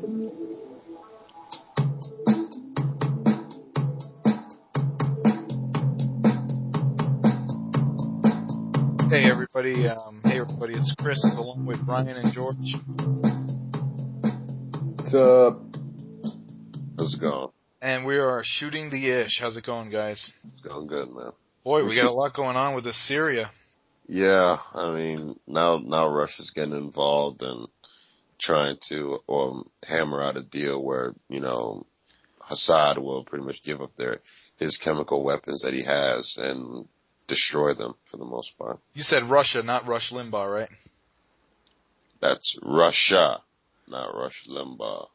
Hey everybody, it's Chris along with Ryan and George. What's up? How's it going? And we are shooting the ish. How's it going, guys? It's going good, man. Boy, we got a lot going on with this Syria. Yeah, I mean, now Russia's getting involved and trying to hammer out a deal where, Assad will pretty much give up his chemical weapons that he has and destroy them for the most part. You said Russia, not Rush Limbaugh, right? That's Russia, not Rush Limbaugh.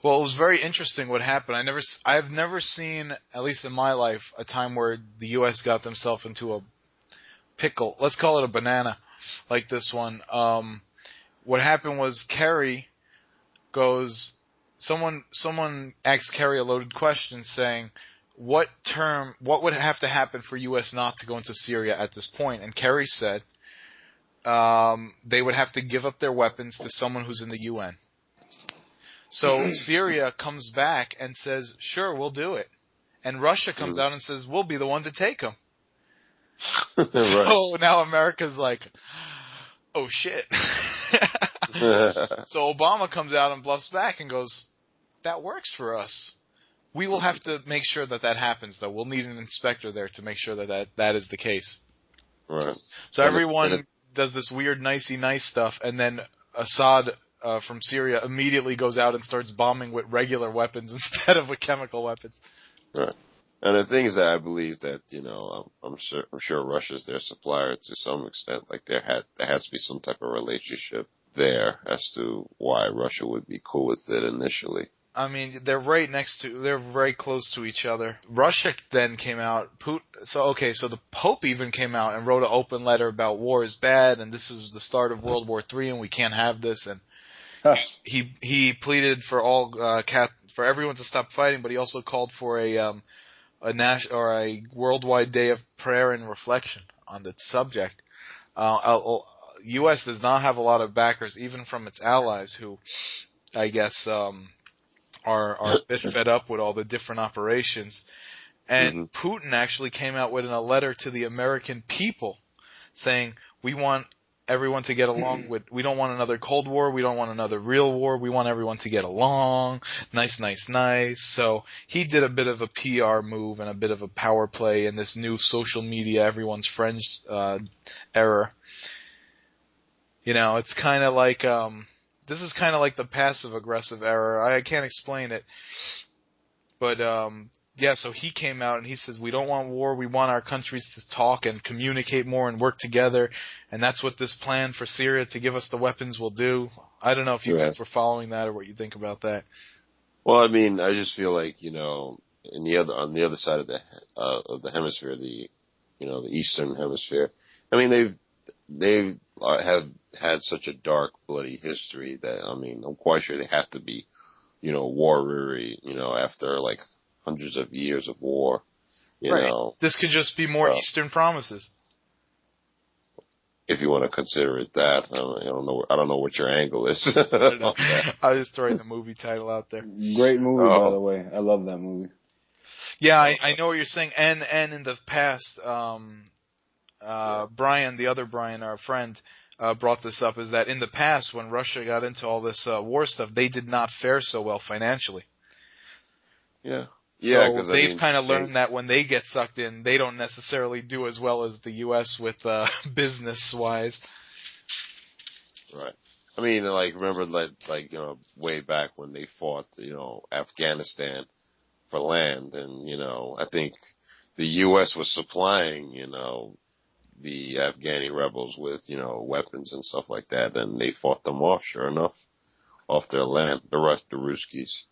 Well, it was very interesting what happened. I've never seen, at least in my life, a time where the U.S. got themselves into a pickle. Let's call it a banana, like this one. What happened was Kerry goes. Someone asked Kerry a loaded question, saying, what would have to happen for U.S. not to go into Syria at this point? And Kerry said they would have to give up their weapons to someone who's in the UN. So Syria comes back and says, sure, we'll do it. And Russia comes out and says, we'll be the one to take them. Right. So now America's like, oh, shit. So Obama comes out and bluffs back and goes, that works for us. We will have to make sure that happens, though. We'll need an inspector there to make sure that is the case. Right. So everyone does this weird nicey nice stuff, and then Assad from Syria immediately goes out and starts bombing with regular weapons instead of with chemical weapons. Right. And the thing is that I believe that, I'm sure Russia's their supplier to some extent. Like there has to be some type of relationship there as to why Russia would be cool with it initially. I mean, they're very close to each other. Russia then came out, so the Pope even came out and wrote an open letter about war is bad and this is the start of World War III and we can't have this. And he pleaded for for everyone to stop fighting, but he also called for a worldwide day of prayer and reflection on the subject. U.S. does not have a lot of backers, even from its allies, who I guess are a bit fed up with all the different operations. And Putin actually came out with a letter to the American people saying, we want everyone to get along we don't want another Cold War, we don't want another real war, we want everyone to get along, nice. So he did a bit of a PR move and a bit of a power play in this new social media, everyone's friends era. It's kind of like, this is kind of like the passive-aggressive era. I can't explain it. But, so he came out and he says, we don't want war, we want our countries to talk and communicate more and work together, and that's what this plan for Syria to give us the weapons will do. I don't know if you guys were following that or what you think about that. Well, I mean, I just feel like, on the other side of the hemisphere, the Eastern Hemisphere, I mean, they have had such a dark, bloody history that, I mean, I'm quite sure they have to be, war-weary, after, like, hundreds of years of war, you know. This could just be more Eastern promises. If you want to consider it that. I don't know what your angle is. I was just throwing the movie title out there. Great movie, by the way. I love that movie. Yeah, I know what you're saying. And in the past, Brian, the other Brian, our friend, brought this up, is that in the past when Russia got into all this war stuff, they did not fare so well financially. Yeah. So they've kind of learned that when they get sucked in, they don't necessarily do as well as the U.S. with business-wise. Right. I mean, like, remember, way back when they fought, Afghanistan for land, and, I think the U.S. was supplying, the Afghani rebels with, weapons and stuff like that, and they fought them off, sure enough, off their land, the Ruskies.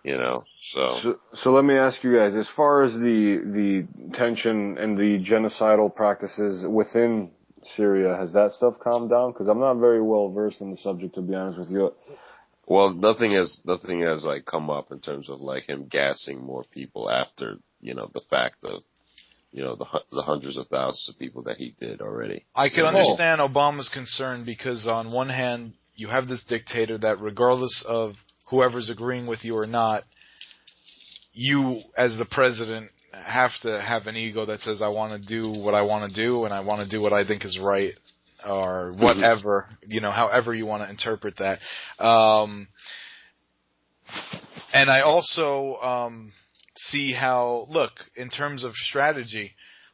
So let me ask you guys, as far as the tension and the genocidal practices within Syria, has that stuff calmed down? Because I'm not very well versed in the subject, to be honest with you. Well, nothing has like come up in terms of like him gassing more people after the fact of the hundreds of thousands of people that he did already. I can understand Obama's concern because on one hand you have this dictator that regardless of whoever's agreeing with you or not, you as the president have to have an ego that says I want to do what I want to do and I want to do what I think is right or whatever, however you want to interpret that. And I also see how, look, in terms of strategy,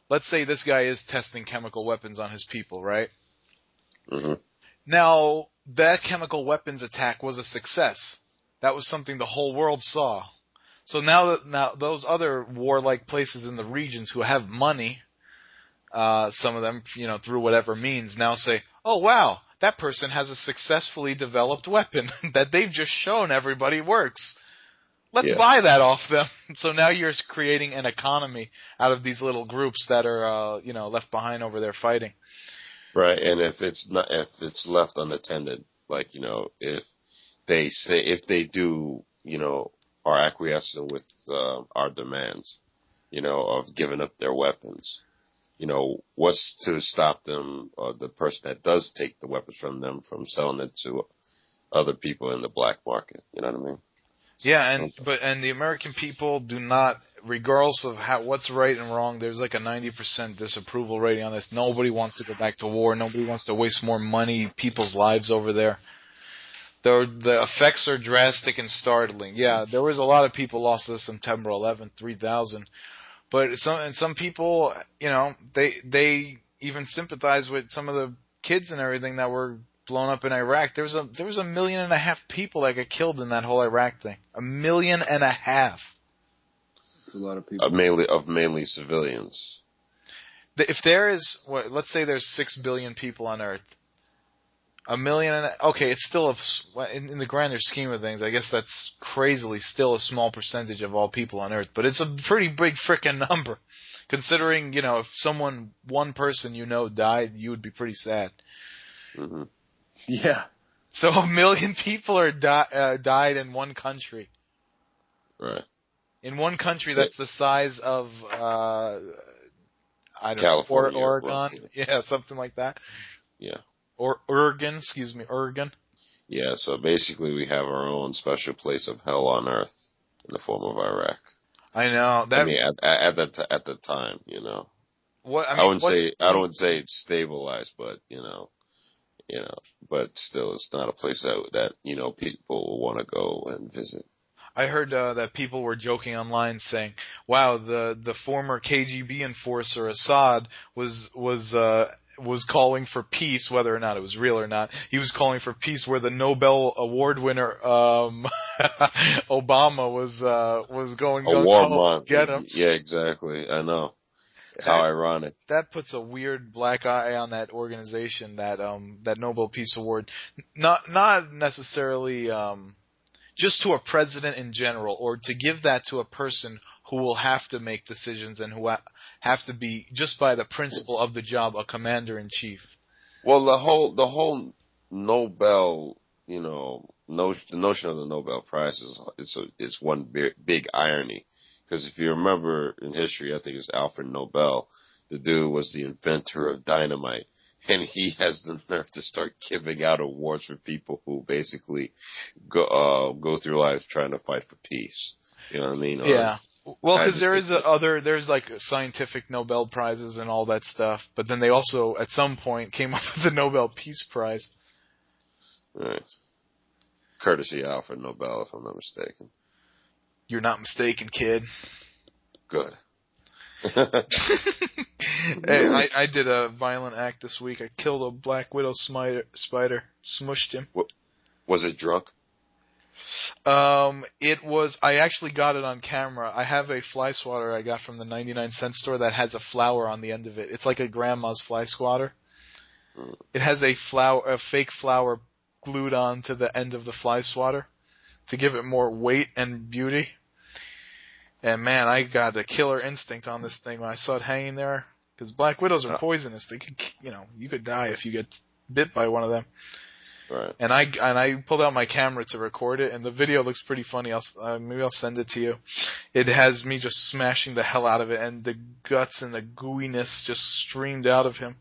let's say this guy is testing chemical weapons on his people, right? Mm-hmm. Now, that chemical weapons attack was a success. That was something the whole world saw. So now those other warlike places in the regions who have money, some of them, through whatever means, now say, oh, wow, that person has a successfully developed weapon that they've just shown everybody works. Let's buy that off them. So now you're creating an economy out of these little groups that are, left behind over there fighting. Right, and if it's left unattended, like, if they do, are acquiescing with our demands, of giving up their weapons, what's to stop them, or the person that does take the weapons from them, from selling it to other people in the black market? You know what I mean? Yeah, and the American people do not, regardless of what's right and wrong, there's like a 90% disapproval rating on this. Nobody wants to go back to war. Nobody wants to waste more money, people's lives over there. The effects are drastic and startling. Yeah, there was a lot of people lost this September 11th, 3,000. But some people, they even sympathize with some of the kids and everything that were blown up in Iraq. There was 1.5 million people that got killed in that whole Iraq thing. 1.5 million. It's a lot of people. Mainly civilians. If there is, let's say there's 6 billion people on Earth. 1 million. Okay, it's still in the grander scheme of things, I guess that's crazily still a small percentage of all people on Earth, but it's a pretty big frickin' number. Considering, if one person died, you would be pretty sad. Mm-hmm. Yeah. So 1 million people are died in one country. Right. In one country that's the size of California, Oregon. Yeah, something like that. Yeah. Or Oregon. Yeah, so basically we have our own special place of hell on earth in the form of Iraq. I know that. I mean, at the time, I wouldn't say it's stabilized, but but still, it's not a place that people want to go and visit. I heard that people were joking online saying, "Wow, the former KGB enforcer Assad was calling for peace, whether or not it was real or not. He was calling for peace, where the Nobel Award winner Obama was going to get him." Yeah, exactly. I know. How ironic. That puts a weird black eye on that organization, that Nobel Peace Award. Not necessarily just to a president in general, or to give that to a person who will have to make decisions and who have to be, just by the principle of the job, a commander-in-chief. Well, the whole Nobel, the notion of the Nobel Prize is one big irony. Because if you remember in history, I think it's Alfred Nobel. The dude was the inventor of dynamite. And he has the nerve to start giving out awards for people who basically go through life trying to fight for peace. You know what I mean? Yeah. Well, because there's like scientific Nobel Prizes and all that stuff. But then they also, at some point, came up with the Nobel Peace Prize. Right. Courtesy Alfred Nobel, if I'm not mistaken. You're not mistaken, kid. Good. Hey, I did a violent act this week. I killed a black widow spider, smushed him. Was it drunk? It was. I actually got it on camera. I have a fly swatter I got from the 99-cent store that has a flower on the end of it. It's like a grandma's fly swatter. It has a fake flower glued on to the end of the fly swatter to give it more weight and beauty. And man, I got a killer instinct on this thing when I saw it hanging there. Because black widows are poisonous. They could, you could die if you get bit by one of them. Right. And I pulled out my camera to record it, and the video looks pretty funny. Maybe I'll send it to you. It has me just smashing the hell out of it, and the guts and the gooiness just streamed out of him.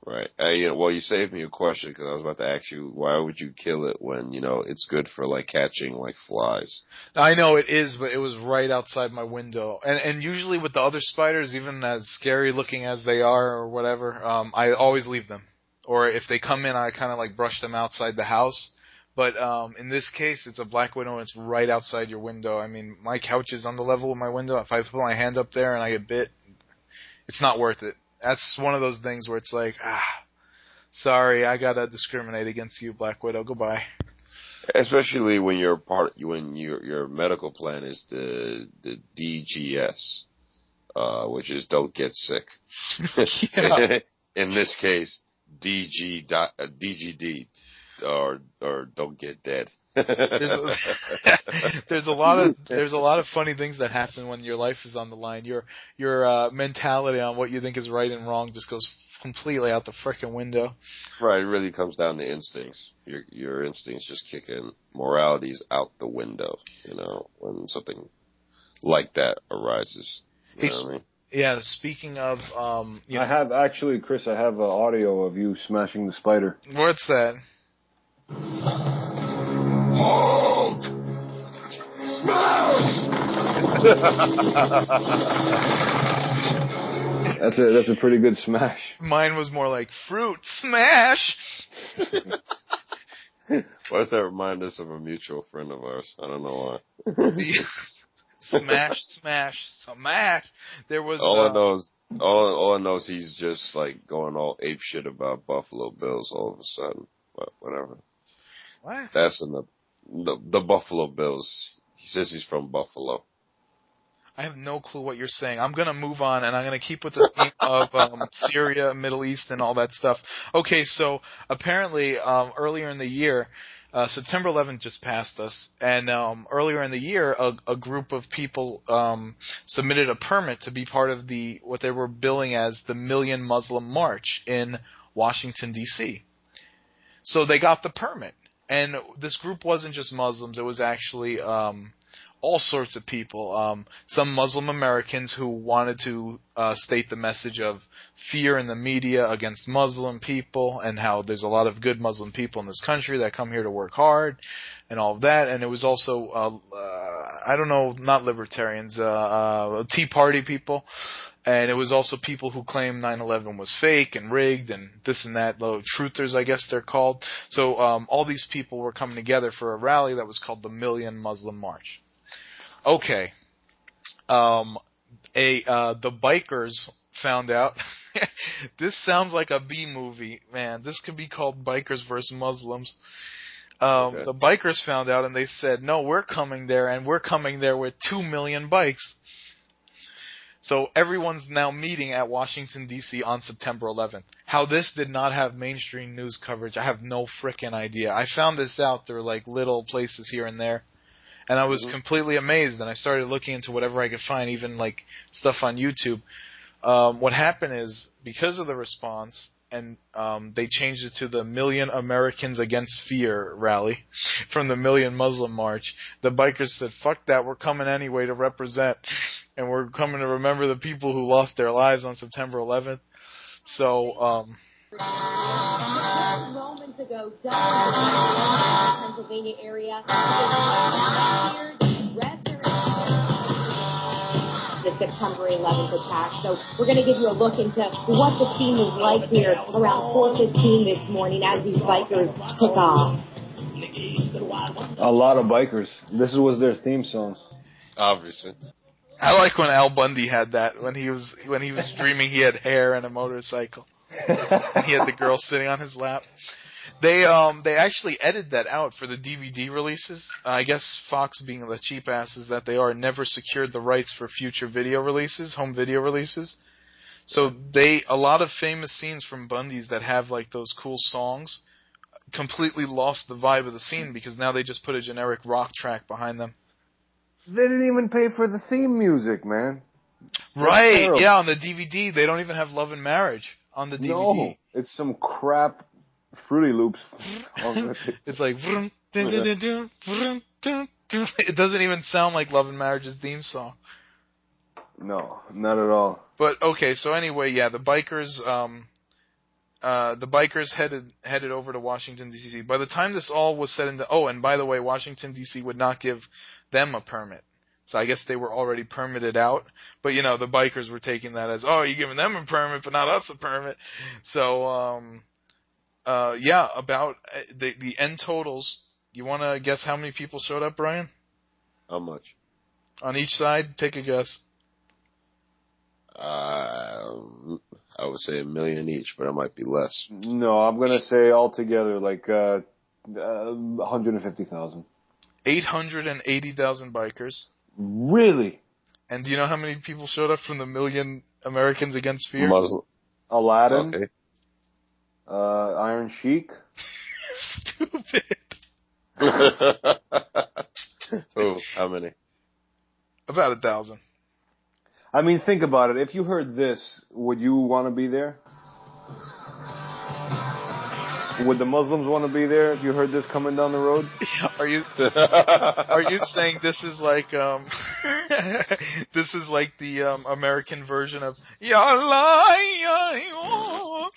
Right. Well, you saved me a question because I was about to ask you, why would you kill it when, it's good for, like, catching, like, flies? I know it is, but it was right outside my window. And usually with the other spiders, even as scary looking as they are or whatever, I always leave them. Or if they come in, I kind of like brush them outside the house. But in this case, it's a black widow and it's right outside your window. I mean, my couch is on the level of my window. If I put my hand up there and I get bit, it's not worth it. That's one of those things where it's like, sorry, I gotta discriminate against you, Black Widow. Goodbye. Especially when your medical plan is the DGS, which is don't get sick. Yeah. In this case, DGD, or don't get dead. There's a lot of funny things that happen when your life is on the line. Your mentality on what you think is right and wrong just goes completely out the frickin' window. Right, it really comes down to instincts. Your instincts just kick in. Morality's out the window, when something like that arises. You know what I mean? Yeah, speaking of, I have actually, Chris, I have audio of you smashing the spider. What's that? Halt! Smash! That's a pretty good smash. Mine was more like fruit smash. Why does that remind us of a mutual friend of ours? I don't know why. Smash, smash, smash. There was all I know is he's just like going all ape shit about Buffalo Bills all of a sudden. But whatever. What? That's in the Buffalo Bills. He says he's from Buffalo. I have no clue what you're saying. I'm going to move on, and I'm going to keep with the theme of Syria, Middle East, and all that stuff. Okay, so apparently earlier in the year, September 11th just passed us, and earlier in the year, a group of people submitted a permit to be part of what they were billing as the Million Muslim March in Washington, D.C. So they got the permit. And this group wasn't just Muslims. It was actually all sorts of people. Some Muslim Americans who wanted to state the message of fear in the media against Muslim people and how there's a lot of good Muslim people in this country that come here to work hard and all of that. And it was also, I don't know, not libertarians, Tea Party people. And it was also people who claimed 9/11 was fake and rigged and this and that, truthers, I guess they're called. So all these people were coming together for a rally that was called the Million Muslim March. Okay. The bikers found out. This sounds like a B movie, man. This could be called Bikers versus Muslims. Okay. The bikers found out and they said, no, we're coming there, and we're coming there with 2 million bikes. So everyone's now meeting at Washington, D.C. on September 11th. How this did not have mainstream news coverage, I have no frickin' idea. I found this out through like little places here and there. And I was completely amazed, and I started looking into whatever I could find, even like stuff on YouTube. What happened is, because of the response, and they changed it to the Million Americans Against Fear rally from the Million Muslim March, the bikers said, fuck that, we're coming anyway to represent, and we're coming to remember the people who lost their lives on September 11th. So, moments ago, dozens of the Pennsylvania area the September 11th attack. So we're going to give you a look into what the scene was like here around 4:15 this morning as these bikers took off. A lot of bikers. This was their theme song. Obviously. I like when Al Bundy had that, when he was dreaming he had hair and a motorcycle. And he had the girl sitting on his lap. They actually edited that out for the DVD releases. I guess Fox, being the cheap asses that they are, never secured the rights for future video releases, home video releases. So a lot of famous scenes from Bundy's that have like those cool songs completely lost the vibe of the scene because now they just put a generic rock track behind them. They didn't even pay for the theme music, man. Right, yeah, on the DVD, they don't even have Love and Marriage on the DVD. No, it's some crap Fruity Loops. It's like, it doesn't even sound like Love and Marriage's theme song. No, not at all. But, okay, so anyway, yeah, the bikers, the bikers headed over to Washington D.C. By the time this all was said and by the way, Washington D.C. would not give them a permit. So I guess they were already permitted out, but the bikers were taking that as, oh, you're giving them a permit, but not us a permit. So, about the end totals. You want to guess how many people showed up, Brian? How much? On each side, take a guess. I would say 1 million each, but it might be less. No, I'm gonna say altogether like 150,000. 880,000 bikers. Really? And do you know how many people showed up from the million Americans Against Fear? Aladdin. Okay. Iron Sheik. Stupid. Oh, how many? About 1,000. I mean, think about it. If you heard this, would you want to be there? Would the Muslims want to be there if you heard this coming down the road? Are you saying this is like the American version of Ya Allah, Ya Allah?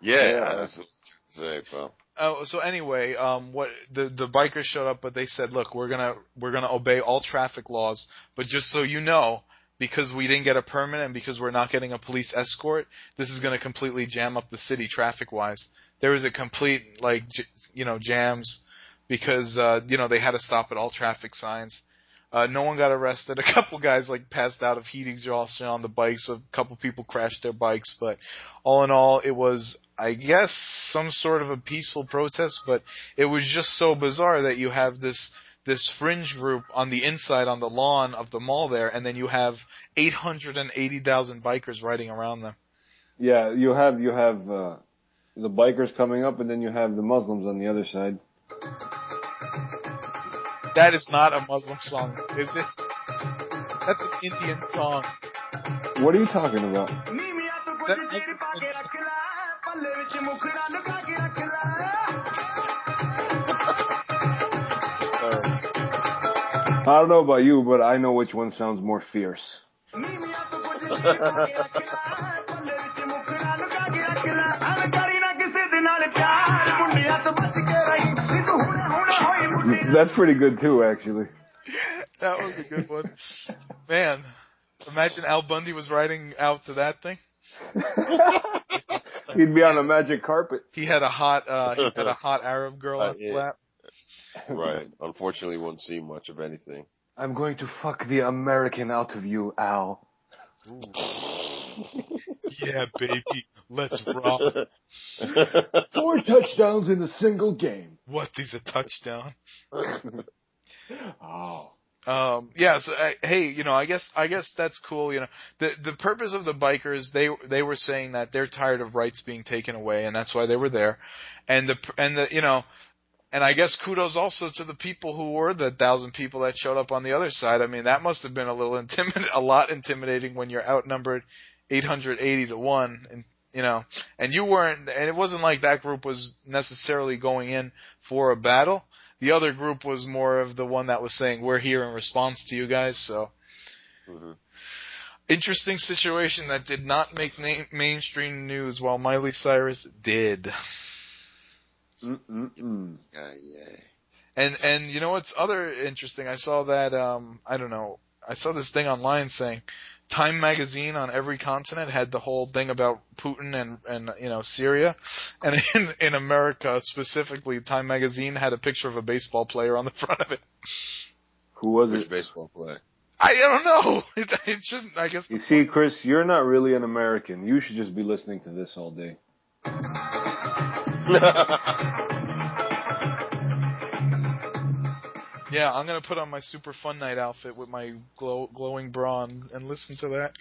Yeah, that's what I'm saying, pal. So anyway, what the bikers showed up, but they said, look, we're gonna obey all traffic laws, but just so you know, because we didn't get a permit and because we're not getting a police escort, this is gonna completely jam up the city traffic-wise. There was a complete jams because they had to stop at all traffic signs. No one got arrested. A couple guys passed out of heat exhaustion on the bikes. A couple people crashed their bikes, but all in all, it was, I guess, some sort of a peaceful protest. But it was just so bizarre that you have this fringe group on the inside on the lawn of the mall there, and then you have 880,000 bikers riding around them. Yeah, you have the bikers coming up, and then you have the Muslims on the other side. That is not a Muslim song, is it? That's an Indian song. What are you talking about? I don't know about you, but I know which one sounds more fierce. That's pretty good too, actually. That was a good one. Man, imagine Al Bundy was riding out to that thing. He'd be on a magic carpet. He had a hot Arab girl on his lap. Right. Unfortunately, won't see much of anything. I'm going to fuck the American out of you, Al. Ooh. Yeah, baby. Let's rock. 4 touchdowns in a single game. What is a touchdown? Oh. Yeah. So, hey, I guess that's cool. The purpose of the bikers, they were saying that they're tired of rights being taken away, and that's why they were there. And I guess kudos also to the people who were the 1,000 people that showed up on the other side. I mean, that must have been a lot intimidating when you're outnumbered 880 to 1, and you weren't, and it wasn't like that group was necessarily going in for a battle. The other group was more of the one that was saying, we're here in response to you guys, so. Mm-hmm. Interesting situation that did not make mainstream news, while Miley Cyrus did. Yeah. And you know what's other interesting? I saw that, I saw this thing online saying Time magazine on every continent had the whole thing about Putin and Syria, and in America specifically, Time magazine had a picture of a baseball player on the front of it. Who was Which it? baseball player? I don't know. It shouldn't. I guess. You see, Chris, you're not really an American. You should just be listening to this all day. Yeah, I'm going to put on my Super Fun Night outfit with my glowing bra and listen to that.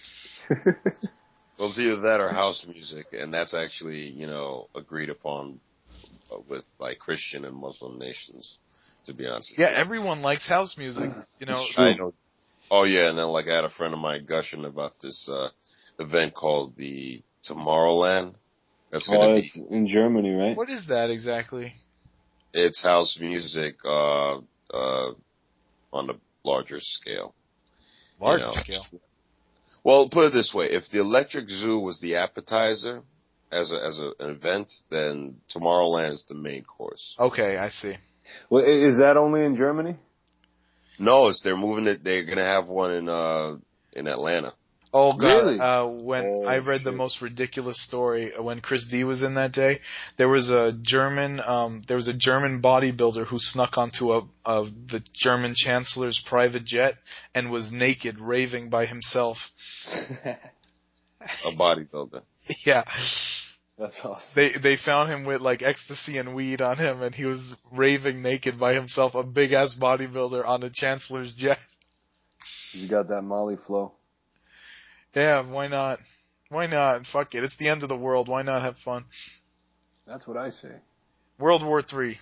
Well, it's either that or house music, and that's actually, agreed upon with Christian and Muslim nations, to be honest with you. Yeah, everyone likes house music, I know. Oh, yeah, and then I had a friend of mine gushing about this event called the Tomorrowland. That's going to be in Germany, right? What is that exactly? It's house music on a larger scale. Larger scale? Well, put it this way. If the Electric Zoo was the appetizer, as an event, then Tomorrowland is the main course. Okay, I see. Well, is that only in Germany? No, they're moving it. They're gonna have one in Atlanta. Oh God! Really? When I read the most ridiculous story, when Chris D was in that day, there was a German bodybuilder who snuck onto the German chancellor's private jet and was naked, raving by himself. A bodybuilder. Yeah. That's awesome. They found him with like ecstasy and weed on him, and he was raving naked by himself, a big ass bodybuilder on the chancellor's jet. You got that Molly flow. Yeah, why not? Why not? Fuck it. It's the end of the world. Why not have fun? That's what I say. World War III.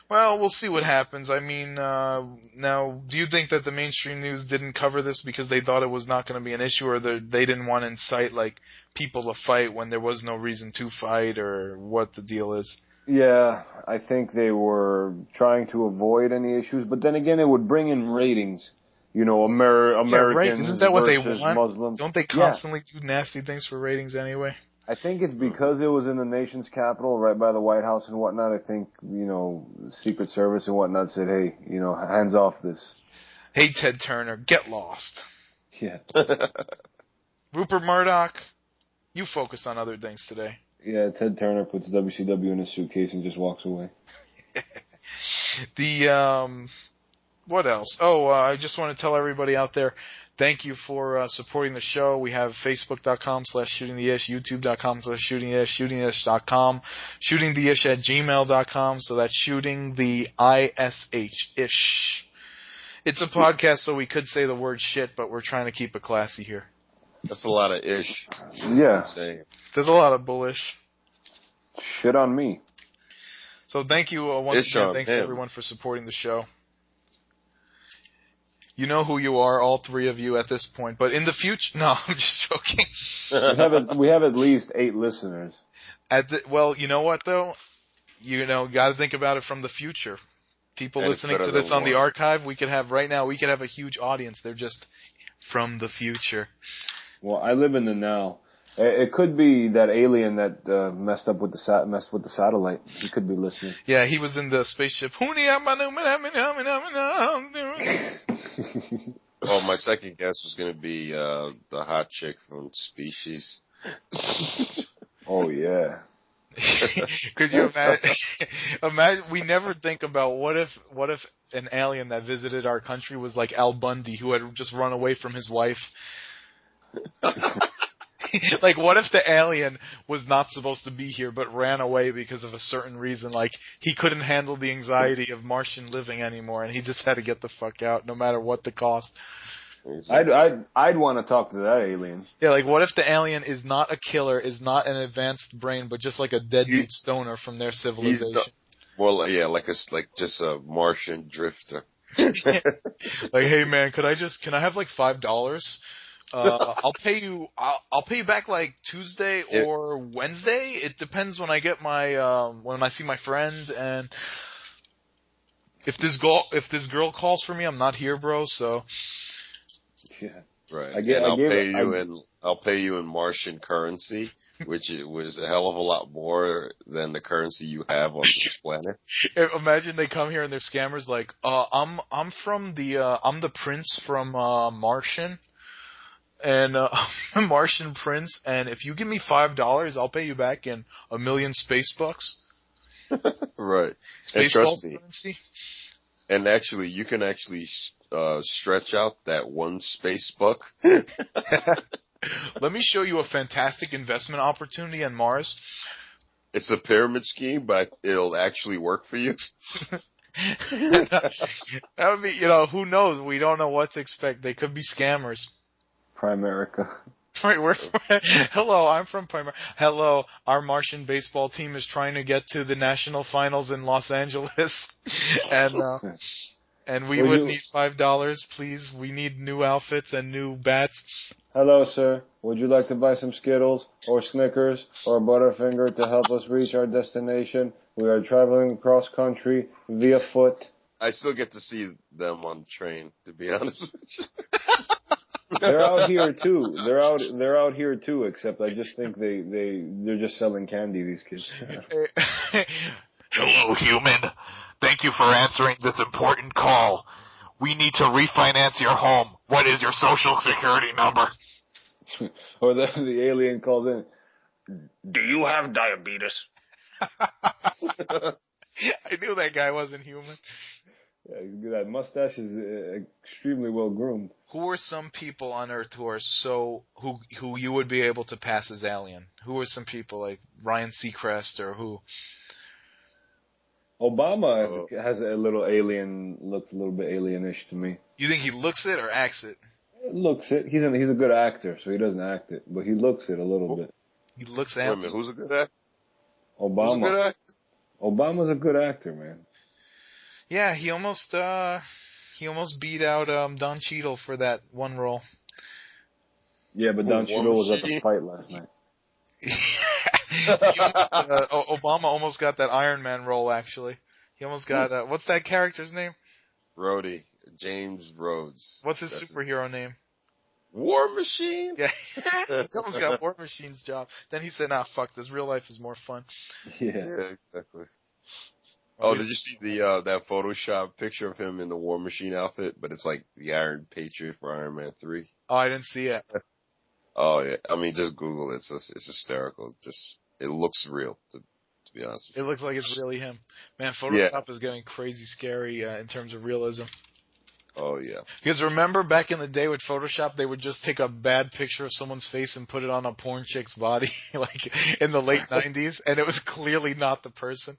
Well, we'll see what happens. I mean, now, do you think that the mainstream news didn't cover this because they thought it was not going to be an issue, or they didn't want to incite, like, people to fight when there was no reason to fight, or what the deal is? Yeah, I think they were trying to avoid any issues, but then again, it would bring in ratings. You know, Americans right. Isn't that what they versus want? Muslims. Don't they constantly do nasty things for ratings anyway? I think it's because it was in the nation's capital, right by the White House and whatnot. I think, Secret Service and whatnot said, hey, hands off this. Hey, Ted Turner, get lost. Yeah. Rupert Murdoch, you focus on other things today. Yeah, Ted Turner puts WCW in a suitcase and just walks away. What else? Oh, I just want to tell everybody out there, thank you for supporting the show. We have Facebook.com/shootingtheish, YouTube.com/shootingtheish, shootingtheish.com, shootingtheish@gmail.com, so that's shootingtheish. It's a podcast, so we could say the word shit, but we're trying to keep it classy here. That's a lot of ish. Yeah. There's a lot of bullish. Shit on me. So thank you once again. Thanks everyone for supporting the show. You know who you are, all three of you at this point. But in the future, no, I'm just joking. We have at least 8 listeners. Well, you know what though? Got to think about it from the future. People listening to this on the archive, we could have a huge audience. They're just from the future. Well, I live in the now. It could be that alien that messed with the satellite. He could be listening. Yeah, he was in the spaceship. Oh, my second guess was going to be the hot chick from Species. Oh yeah. Could you imagine? We never think about what if an alien that visited our country was like Al Bundy, who had just run away from his wife. Like, what if the alien was not supposed to be here but ran away because of a certain reason? Like, he couldn't handle the anxiety of Martian living anymore, and he just had to get the fuck out, no matter what the cost. I'd want to talk to that alien. Yeah, like, what if the alien is not a killer, is not an advanced brain, but just like a deadbeat stoner from their civilization? Like just a Martian drifter. Like, hey man, can I have like $5? I'll pay you back like Tuesday or Wednesday. It depends when I get when I see my friend, and if this girl calls for me, I'm not here, bro. So yeah, right. I'll pay you in Martian currency, which was a hell of a lot more than the currency you have on this planet. Imagine they come here and they're scammers. Like, I'm the prince from Martian. And I'm a Martian prince, and if you give me $5, I'll pay you back in $1 million space bucks. Right. Space currency. And actually, you can stretch out that one space buck. Let me show you a fantastic investment opportunity on Mars. It's a pyramid scheme, but it'll actually work for you. That would be, who knows? We don't know what to expect. They could be scammers. Primerica. Right, hello, I'm from Primerica. Hello, our Martian baseball team is trying to get to the national finals in Los Angeles, and we would need $5, please. We need new outfits and new bats. Hello, sir. Would you like to buy some Skittles or Snickers or Butterfinger to help us reach our destination? We are traveling across country via foot. I still get to see them on the train, to be honest with you. They're out here too. They're out here too. Except I just think they're just selling candy. These kids. Hello, human. Thank you for answering this important call. We need to refinance your home. What is your social security number? Or the alien calls in. Do you have diabetes? I knew that guy wasn't human. Yeah, he's good. That mustache is extremely well groomed. Who are some people on Earth who are who you would be able to pass as alien? Who are some people like Ryan Seacrest or who? Obama has a little alien, looks a little bit alienish to me. You think he looks it or acts it? Looks it. He's a good actor, so he doesn't act it, but he looks it a little bit. He looks Wait a minute, who's a good actor? Obama. Who's a good actor? Obama's a good actor, man. Yeah, he almost beat out Don Cheadle for that one role. Yeah, but Don Cheadle was at the fight last night. Obama almost got that Iron Man role, actually. He almost got, what's that character's name? Rhodey. James Rhodes. What's his superhero name? War Machine? Yeah. He almost got War Machine's job. Then he said, nah, fuck this. Real life is more fun. Yeah, exactly. Oh, did you see that Photoshop picture of him in the War Machine outfit? But it's like the Iron Patriot for Iron Man 3. Oh, I didn't see it. Oh, yeah. I mean, just Google it. It's hysterical. It looks real, to be honest with you. It looks like it's really him. Man, Photoshop is getting crazy scary in terms of realism. Oh, yeah. Because remember back in the day with Photoshop, they would just take a bad picture of someone's face and put it on a porn chick's body, like in the late 90s, and it was clearly not the person.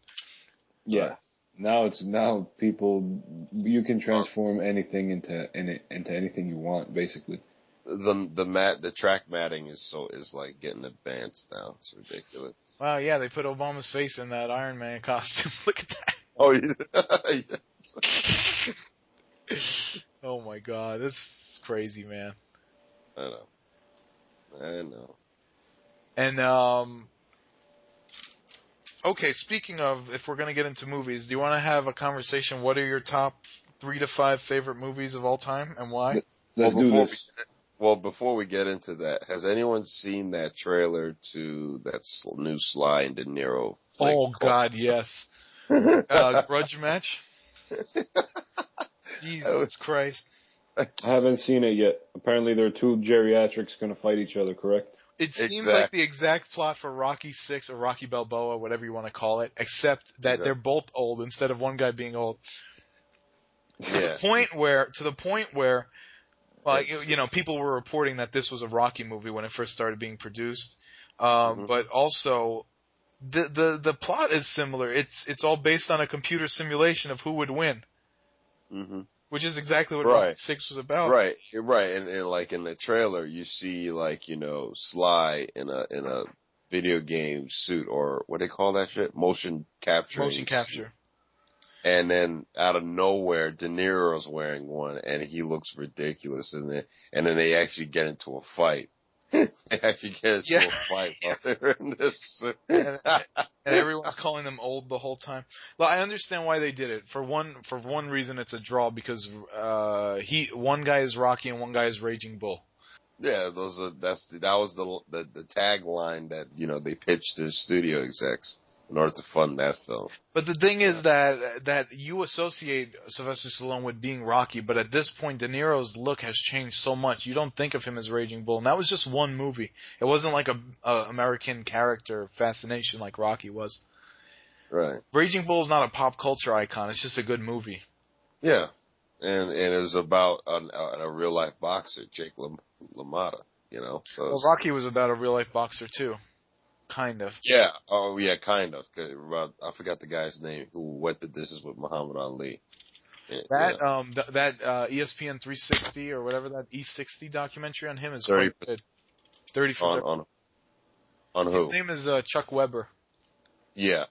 Yeah. Now people, you can transform anything into anything you want, basically. The track matting is like getting advanced now. It's ridiculous. Wow, yeah, they put Obama's face in that Iron Man costume. Look at that. Oh, yeah. Oh my God, this is crazy, man. I know. And okay, speaking of, if we're gonna get into movies, do you want to have a conversation? What are your top 3 to 5 favorite movies of all time, and why? Let's do this. Before we get into that, has anyone seen that trailer to that new Sly and De Niro? Oh God, yes. Grudge match. Jesus Christ. I haven't seen it yet. Apparently there are 2 geriatrics going to fight each other, correct? It seems like the exact plot for Rocky 6 or Rocky Balboa, whatever you want to call it, except that they're both old instead of one guy being old. Yeah. To the point where like, people were reporting that this was a Rocky movie when it first started being produced. But also the plot is similar. It's all based on a computer simulation of who would win. Mm-hmm. Which is exactly what Rocky 6 was about. Right. And like in the trailer, you see like, Sly in a video game suit, or what do they call that shit? Motion capture. And then out of nowhere, De Niro's wearing one, and he looks ridiculous. And then they actually get into a fight. They actually get into a fight while they're in this suit. And everyone's calling them old the whole time. Well, I understand why they did it. For one reason, it's a draw because one guy is Rocky and one guy is Raging Bull. Yeah, that was the tagline that they pitched to studio execs in order to fund that film. But the thing is that you associate Sylvester Stallone with being Rocky, but at this point, De Niro's look has changed so much. You don't think of him as Raging Bull, and that was just one movie. It wasn't like a American character fascination like Rocky was. Right. Raging Bull is not a pop culture icon. It's just a good movie. Yeah, and it was about a real life boxer, Jake LaMotta. So well, Rocky was about a real life boxer too. Kind of. Yeah. Oh, yeah, kind of. I forgot the guy's name who went the distance with Muhammad Ali. That ESPN 360 or whatever, that E60 documentary on him is quite good. 30 for 30. On who? His name is Chuck Weber. Yeah.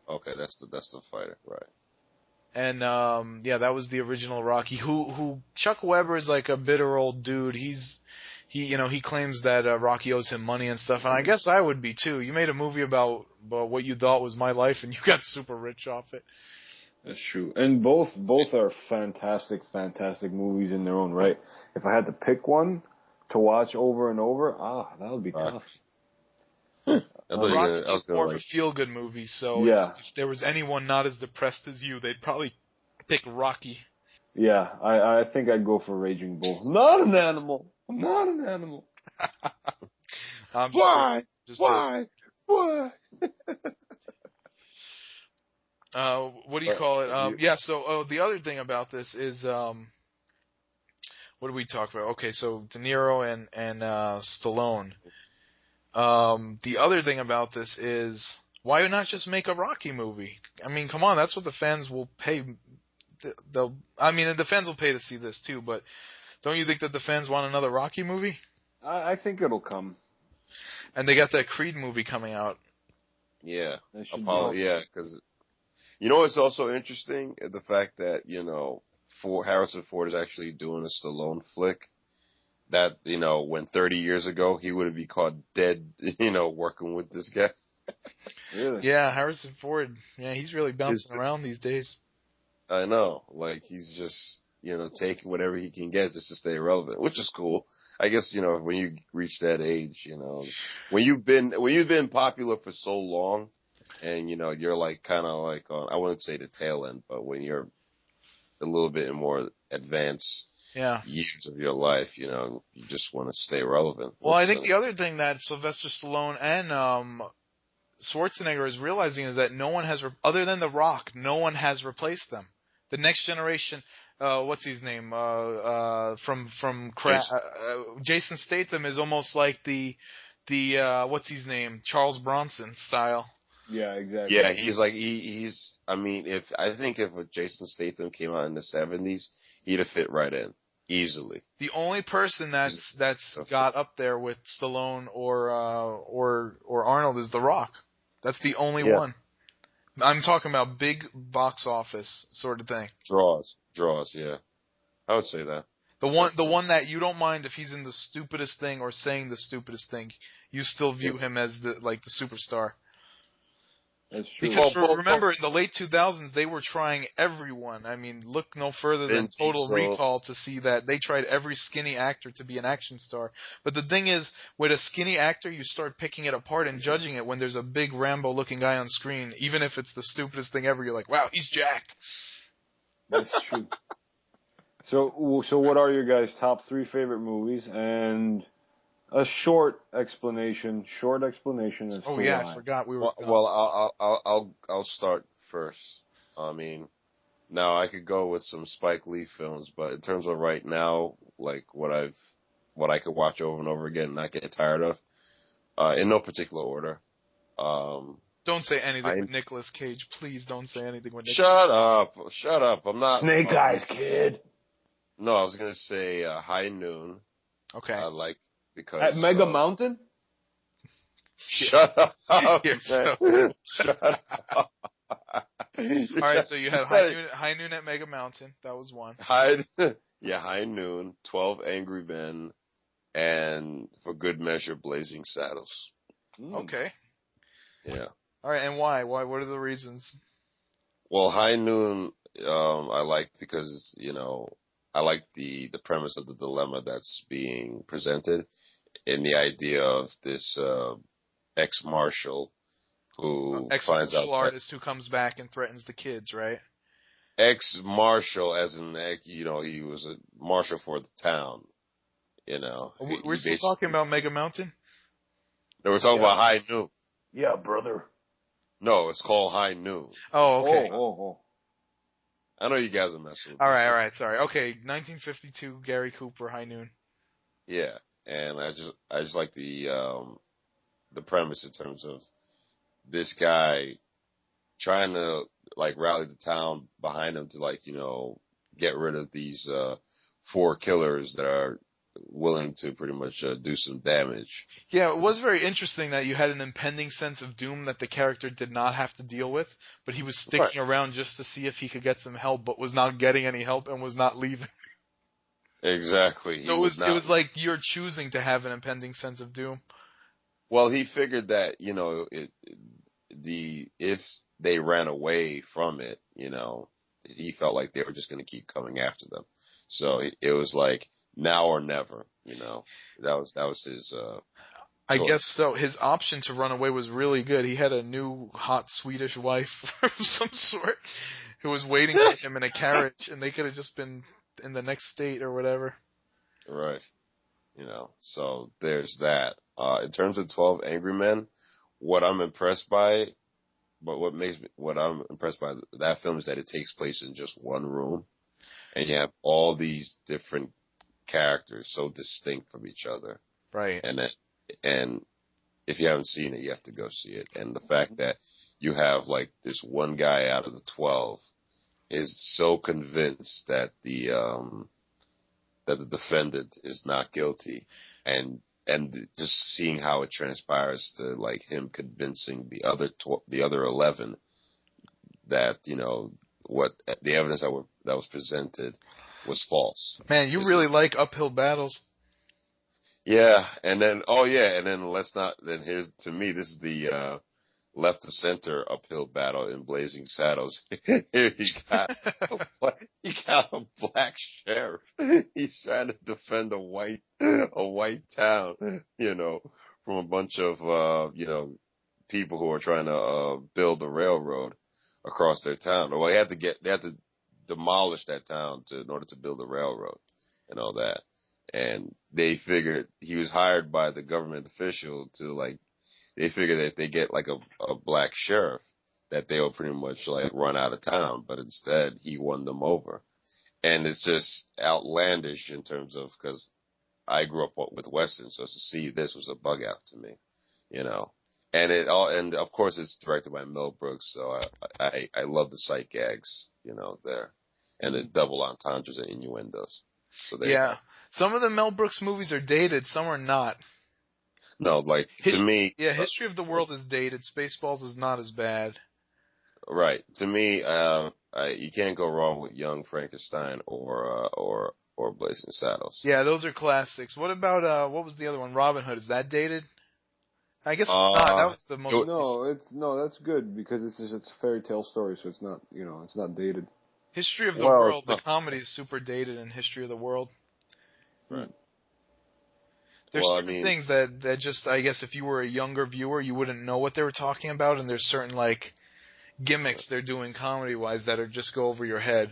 Okay, that's the fighter, right? And that was the original Rocky. Who Chuck Weber is like a bitter old dude. He claims that Rocky owes him money and stuff, and I guess I would be too. You made a movie about what you thought was my life, and you got super rich off it. That's true. And both are fantastic movies in their own right. If I had to pick one, to watch over and over, that would be tough. Rocky is more of a feel-good movie, so yeah. if there was anyone not as depressed as you, they'd probably pick Rocky. Yeah, I think I'd go for Raging Bull. Not an animal. I'm not an animal. Why? Why? What do you call it? Yeah, so the other thing about this is, what did we talk about? Okay, so De Niro and Stallone. The other thing about this is, why not just make a Rocky movie? I mean, come on, that's what the fans will pay. The fans will pay to see this too, but don't you think that the fans want another Rocky movie? I think it'll come. And they got that Creed movie coming out. Yeah. Because you know what's also interesting? The fact that, Harrison Ford is actually doing a Stallone flick. That, when 30 years ago he would have been caught dead, working with this guy. Really? Yeah, Harrison Ford. Yeah, he's really bouncing around these days. I know. Like, he's just, taking whatever he can get just to stay relevant, which is cool. I guess, when you reach that age, when you've been popular for so long and, you're like kind of like on, I wouldn't say the tail end, but when you're a little bit more advanced years of your life, you just want to stay relevant. Well, I think the other thing that Sylvester Stallone and Schwarzenegger is realizing is that no one has, other than The Rock, no one has replaced them. The next generation, what's his name? Jason Statham is almost like the what's his name? Charles Bronson style. Yeah, exactly. Yeah, he's like I mean, if Jason Statham came out in the 70s, he'd have fit right in easily. The only person that's got up there with Stallone or Arnold is The Rock. That's the only one. I'm talking about big box office sort of thing. Draws, yeah. I would say that. The one that you don't mind if he's in the stupidest thing or saying the stupidest thing, you still view him as the superstar. That's true. Because remember, in the late 2000s, they were trying everyone. I mean, look no further than Total Recall to see that they tried every skinny actor to be an action star. But the thing is, with a skinny actor, you start picking it apart and judging it when there's a big Rambo-looking guy on screen. Even if it's the stupidest thing ever, you're like, wow, he's jacked. That's true. So what are your guys' top 3 favorite movies? And a short explanation as to why. I forgot we were. Well, I'll start first. I mean, now I could go with some Spike Lee films, but in terms of right now, like what I could watch over and over again and not get tired of, in no particular order. Don't say anything with Nicolas Cage, please. Don't say anything with. Shut up! I'm not. Snake Eyes, kid. No, I was gonna say High Noon. Okay. I like. Because, at Mega Mountain? Shut up. Shut up. All right, so you had High Noon at Mega Mountain. That was one. High Noon, 12 Angry Men, and for good measure, Blazing Saddles. Okay. Yeah. All right, and why? What are the reasons? Well, High Noon, I like because, I like the premise of the dilemma that's being presented in the idea of this ex-marshal who finds out artist who comes back and threatens the kids, right? Ex-marshal, as in he was a marshal for the town. We're still talking about Mega Mountain. No, we're talking about High Noon. Yeah, brother. No, it's called High Noon. Oh, okay. Oh. I know you guys are messing with me. All right, sorry. Okay, 1952, Gary Cooper, High Noon. Yeah, and I just like the premise in terms of this guy trying to rally the town behind him to get rid of these 4 killers that are willing to pretty much do some damage. Yeah, it was very interesting that you had an impending sense of doom that the character did not have to deal with, but he was sticking around just to see if he could get some help, but was not getting any help and was not leaving. Exactly. So it was like you're choosing to have an impending sense of doom. Well, he figured that if they ran away from it, he felt like they were just going to keep coming after them. So it was like now or never. You know, that was his I choice. guess so. His option to run away was really good. He had a new hot Swedish wife of some sort who was waiting for him in a carriage, and they could have just been in the next state or whatever. Right. You know, so there's that. In terms of 12 Angry Men, what I'm impressed by, what I'm impressed by that film is that it takes place in just one room, and you have all these different characters so distinct from each other. Right. And if you haven't seen it, you have to go see it. And the fact that you have like this one guy out of the 12 is so convinced that the defendant is not guilty, and just seeing how it transpires to like him convincing the other 11 that, you know, what the evidence that was presented was false. Man, you really like uphill battles. Yeah, and then here's, to me, this is the left of center uphill battle in Blazing Saddles. Here he got a black sheriff. He's trying to defend a white town, you know, from a bunch of you know, people who are trying to build a railroad across their town. Well, they had to demolish that town in order to build a railroad and all that. And they figured he was hired by the government official they figured that if they get like a black sheriff, that they'll pretty much like run out of town. But instead, he won them over. And it's just outlandish in terms of, because I grew up with Westerns, so to see this was a bug out to me, you know. And of course it's directed by Mel Brooks, so I love the sight gags, you know, there, and the double entendres and innuendos. So yeah, some of the Mel Brooks movies are dated, some are not. No, like to me, History of the World is dated. Spaceballs is not as bad. Right. To me, you can't go wrong with Young Frankenstein or Blazing Saddles. Yeah, those are classics. What about what was the other one? Robin Hood. Is that dated? I guess not. That was the most. No, that's good because it's a fairy tale story, so it's not, you know, it's not dated. History of the World, the comedy is super dated in History of the World. Right. There's certain things that just, I guess, if you were a younger viewer, you wouldn't know what they were talking about, and there's certain like gimmicks they're doing comedy-wise that are just go over your head.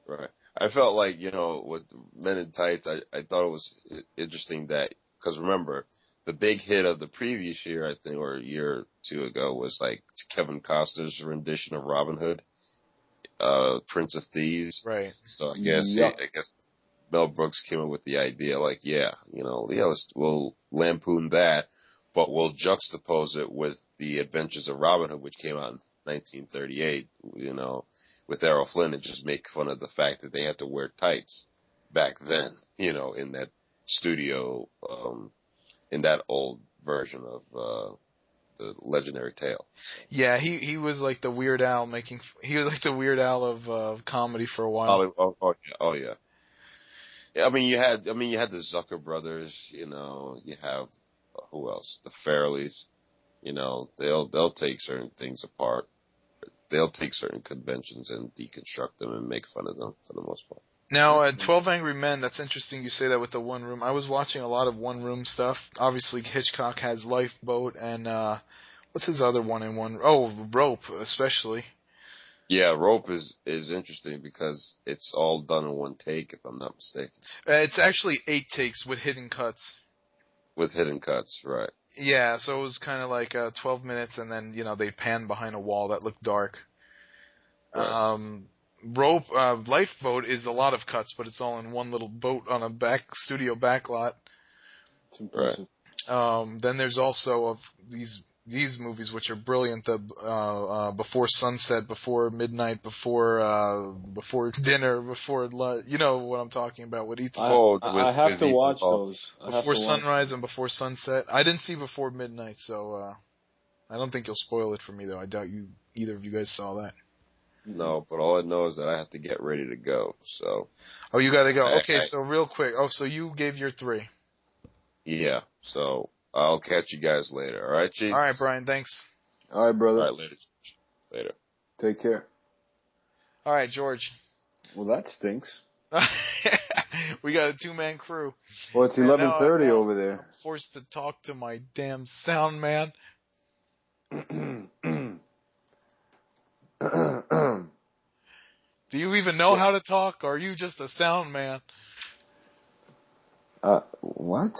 Right. I felt like, you know, with Men in Tights, I thought it was interesting that, because remember, the big hit of the previous year, I think, or a year or two ago, was like Kevin Costner's rendition of Robin Hood, Prince of Thieves. Right. So I guess Mel Brooks came up with the idea, like, we'll lampoon that, but we'll juxtapose it with the Adventures of Robin Hood, which came out in 1938, you know, with Errol Flynn, and just make fun of the fact that they had to wear tights back then, you know, in that studio, in that old version of the legendary tale. Yeah, he was like the Weird Al he was like the Weird Al of comedy for a while. Oh yeah. Yeah, I mean, you had the Zucker brothers, you know, you have, who else? The Farrellys, you know, they'll take certain things apart. They'll take certain conventions and deconstruct them and make fun of them for the most part. Now, 12 Angry Men, that's interesting you say that with the one room. I was watching a lot of one room stuff. Obviously, Hitchcock has Lifeboat and, what's his other one in one? Oh, Rope, especially. Yeah, Rope is interesting because it's all done in one take, if I'm not mistaken. It's actually 8 takes with hidden cuts. With hidden cuts, right. Yeah, so it was kind of like 12 minutes, and then, you know, they pan behind a wall that looked dark. Right. Lifeboat is a lot of cuts, but it's all in one little boat on a studio backlot. It's impressive. Right. Then there's also these movies which are brilliant. The Before Sunset, Before Midnight, Before Dinner, Before you know what I'm talking about with Ethan. I have to watch those. Before Sunrise and Before Sunset. I didn't see Before Midnight, so I don't think you'll spoil it for me though. I doubt either of you guys saw that. No, but all I know is that I have to get ready to go. So. Oh, you gotta go. Okay, so real quick. Oh, so you gave your 3. Yeah. So I'll catch you guys later. All right, Chief? All right, Brian. Thanks. All right, brother. All right, later. Take care. All right, George. Well, that stinks. We got a 2-man crew. Well, it's And 11:30 now over I'm there. forced to talk to my damn sound man. Do you even know how to talk, or are you just a sound man? What?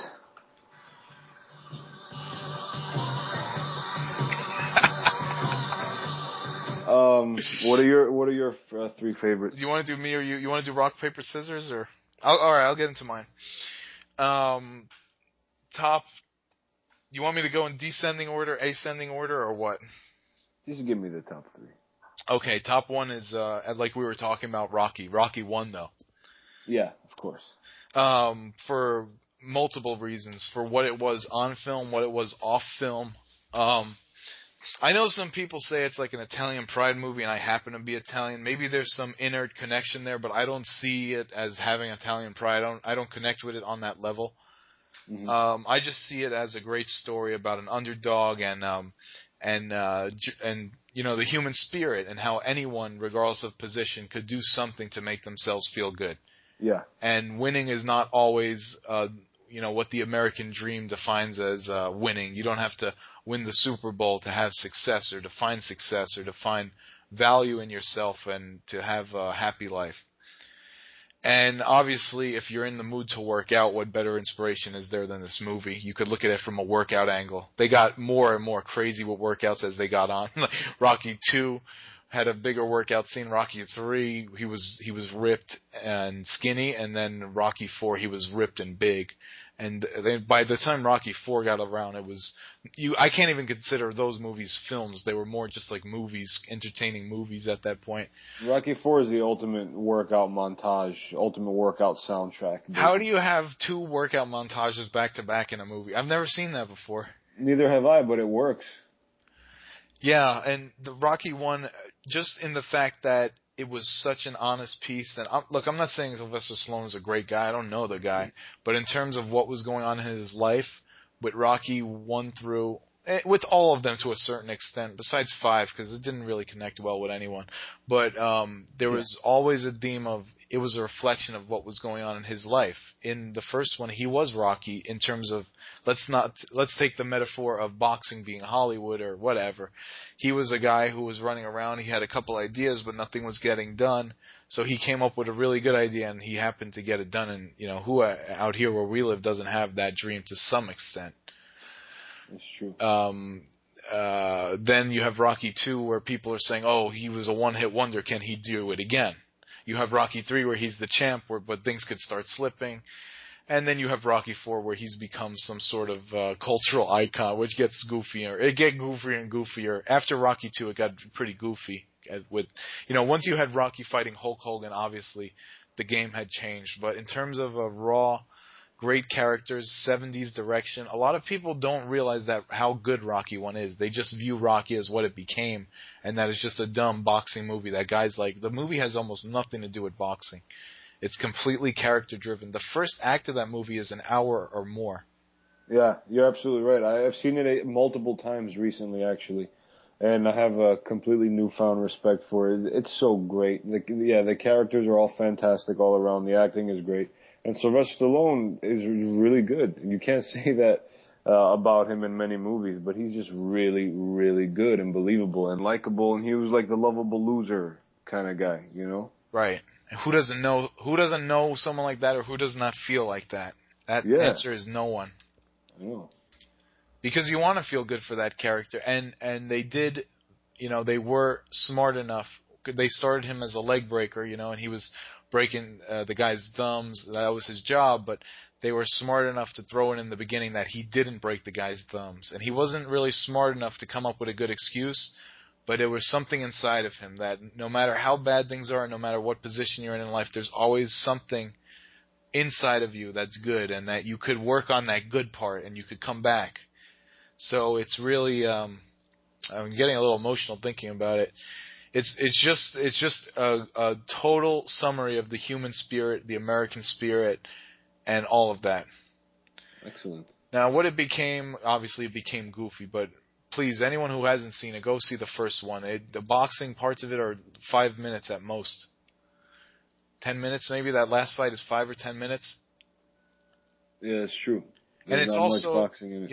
What are your 3 favorites? Do you want to do me or you? You want to do rock, paper, scissors, or? All right, I'll get into mine. Top. You want me to go in descending order, ascending order, or what? Just give me the top 3. Okay, top 1 is like we were talking about Rocky. Rocky 1 though. Yeah, of course. For multiple reasons, for what it was on film, what it was off film. I know some people say it's like an Italian pride movie, and I happen to be Italian. Maybe there's some inner connection there, but I don't see it as having Italian pride. I don't connect with it on that level. Mm-hmm. I just see it as a great story about an underdog and you know, the human spirit and how anyone, regardless of position, could do something to make themselves feel good. Yeah. And winning is not always, you know, what the American dream defines as winning. You don't have to win the Super Bowl to have success or to find success or to find value in yourself and to have a happy life. And obviously, if you're in the mood to work out, what better inspiration is there than this movie? You could look at it from a workout angle. They got more and more crazy with workouts as they got on. Rocky 2 had a bigger workout scene. Rocky 3, he was ripped and skinny, and then Rocky 4, he was ripped and big. And then by the time Rocky 4 got around, I can't even consider those movies films. They were more just like movies, entertaining movies at that point. Rocky 4 is the ultimate workout montage, ultimate workout soundtrack. Basically. How do you have 2 workout montages back to back in a movie? I've never seen that before. Neither have I, but it works. Yeah, and the Rocky 1, just in the fact that it was such an honest piece. And look, I'm not saying Sylvester Stallone is a great guy. I don't know the guy. But in terms of what was going on in his life, with Rocky 1 through, with all of them to a certain extent, besides 5, because it didn't really connect well with anyone. But there was always a theme of, it was a reflection of what was going on in his life. In the first one, he was Rocky in terms of, let's take the metaphor of boxing being Hollywood or whatever. He was a guy who was running around. He had a couple ideas, but nothing was getting done. So he came up with a really good idea, and he happened to get it done. And you know, who out here where we live doesn't have that dream to some extent. It's true. Then you have Rocky 2, where people are saying, "Oh, he was a one-hit wonder. Can he do it again?" You have Rocky 3, where he's the champ, but things could start slipping. And then you have Rocky 4, where he's become some sort of cultural icon, which gets goofier. It gets goofier and goofier. After Rocky 2, it got pretty goofy. With, you know, once you had Rocky fighting Hulk Hogan, obviously the game had changed. But in terms of a raw, great characters, 70s direction, a lot of people don't realize that how good Rocky 1 is. They just view Rocky as what it became, and that it's just a dumb boxing movie that guys like. The movie has almost nothing to do with boxing. It's completely character-driven. The first act of that movie is an hour or more. Yeah, you're absolutely right. I have seen it multiple times recently, actually, and I have a completely newfound respect for it. It's so great. The characters are all fantastic all around. The acting is great. And Sylvester Stallone is really good. You can't say that about him in many movies, but he's just really, really good and believable and likable, and he was like the lovable loser kind of guy, you know? Right. And who doesn't know someone like that, or who does not feel like that? That answer is no one. I know. Because you want to feel good for that character, and they did, you know, they were smart enough. They started him as a leg breaker, you know, and he was breaking the guy's thumbs. That was his job, but they were smart enough to throw in the beginning that he didn't break the guy's thumbs, and he wasn't really smart enough to come up with a good excuse. But there was something inside of him that no matter how bad things are, no matter what position you're in life, there's always something inside of you that's good, and that you could work on that good part, and you could come back. So it's really, I'm getting a little emotional thinking about it. It's just a total summary of the human spirit, the American spirit, and all of that. Excellent. Now, what it became, obviously it became goofy, but please, anyone who hasn't seen it, go see the first one. The boxing parts of it are 5 minutes at most. 10 minutes maybe. That last fight is 5 or 10 minutes. Yeah, it's true. And There's it's not also, much boxing in it.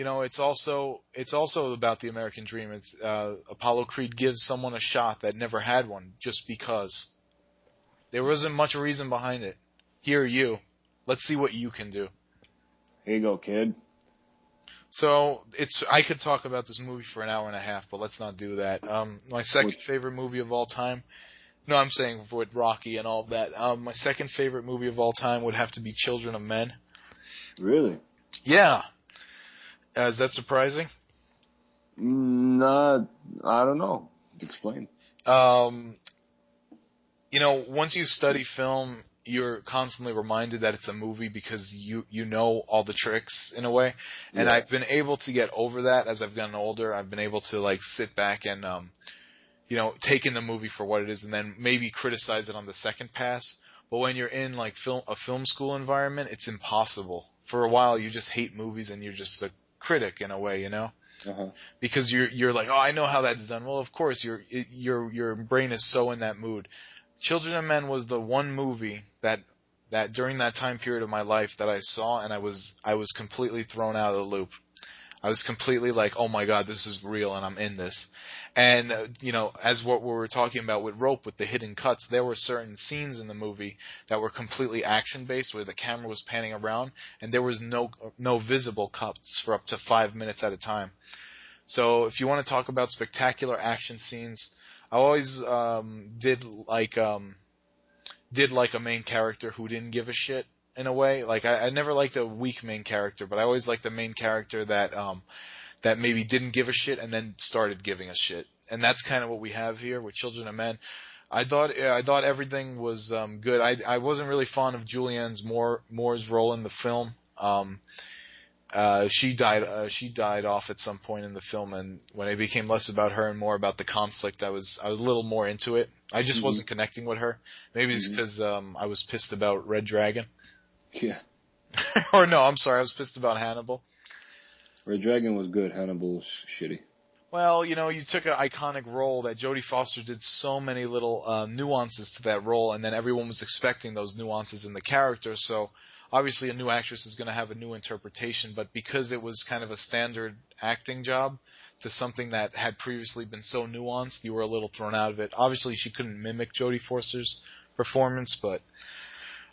it's also about the American dream. It's Apollo Creed gives someone a shot that never had one just because. There wasn't much reason behind it. Here are you. Let's see what you can do. Here you go, kid. So I could talk about this movie for an hour and a half, but let's not do that. My second favorite movie of all time. No, I'm saying with Rocky and all of that. My second favorite movie of all time would have to be Children of Men. Really? Yeah. Is that surprising? Not. I don't know. Explain. Once you study film, you're constantly reminded that it's a movie because you know all the tricks in a way. And I've been able to get over that as I've gotten older. I've been able to like sit back and take in the movie for what it is and then maybe criticize it on the second pass. But when you're in like a film school environment, it's impossible. For a while you just hate movies and you're just a critic in a way, Uh-huh. Because you're like, oh, I know how that's done. Well, of course your brain is so in that mood. Children of Men was the one movie that during that time period of my life that I saw, and I was completely thrown out of the loop. I was completely like, oh my God, this is real, and I'm in this. And as what we were talking about with Rope, with the hidden cuts, there were certain scenes in the movie that were completely action based, where the camera was panning around, and there was no visible cuts for up to 5 minutes at a time. So if you want to talk about spectacular action scenes, I always did like a main character who didn't give a shit in a way. Like I never liked a weak main character, but I always liked a main character that maybe didn't give a shit and then started giving a shit. And that's kind of what we have here with Children of Men. I thought everything was good. I wasn't really fond of Julianne Moore's role in the film. She died off at some point in the film, and when it became less about her and more about the conflict, I was a little more into it. I just wasn't connecting with her. Maybe it's because I was pissed about Red Dragon. Yeah. Or no, I'm sorry, I was pissed about Hannibal. Red Dragon was good. Hannibal was shitty. Well, you took an iconic role that Jodie Foster did so many little nuances to that role, and then everyone was expecting those nuances in the character, so obviously a new actress is going to have a new interpretation, but because it was kind of a standard acting job to something that had previously been so nuanced, you were a little thrown out of it. Obviously she couldn't mimic Jodie Foster's performance, but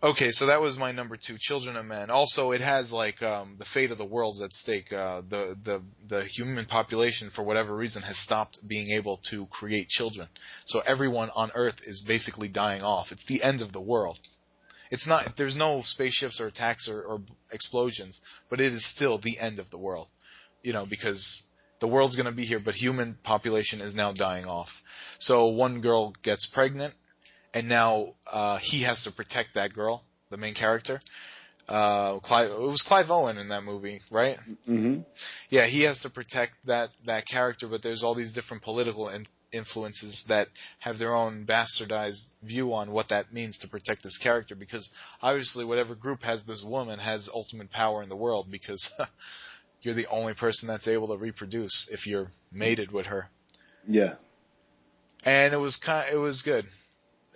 okay, so that was my number 2, Children of Men. Also, it has like the fate of the world's at stake. The human population, for whatever reason, has stopped being able to create children. So everyone on Earth is basically dying off. It's the end of the world. It's not. There's no spaceships or attacks or explosions, but it is still the end of the world. Because the world's going to be here, but human population is now dying off. So one girl gets pregnant, and now he has to protect that girl, the main character. It was Clive Owen in that movie, right? Mm-hmm. Yeah, he has to protect that character, but there's all these different political influences that have their own bastardized view on what that means to protect this character, because obviously whatever group has this woman has ultimate power in the world, because you're the only person that's able to reproduce if you're mated with her. Yeah. And it was good.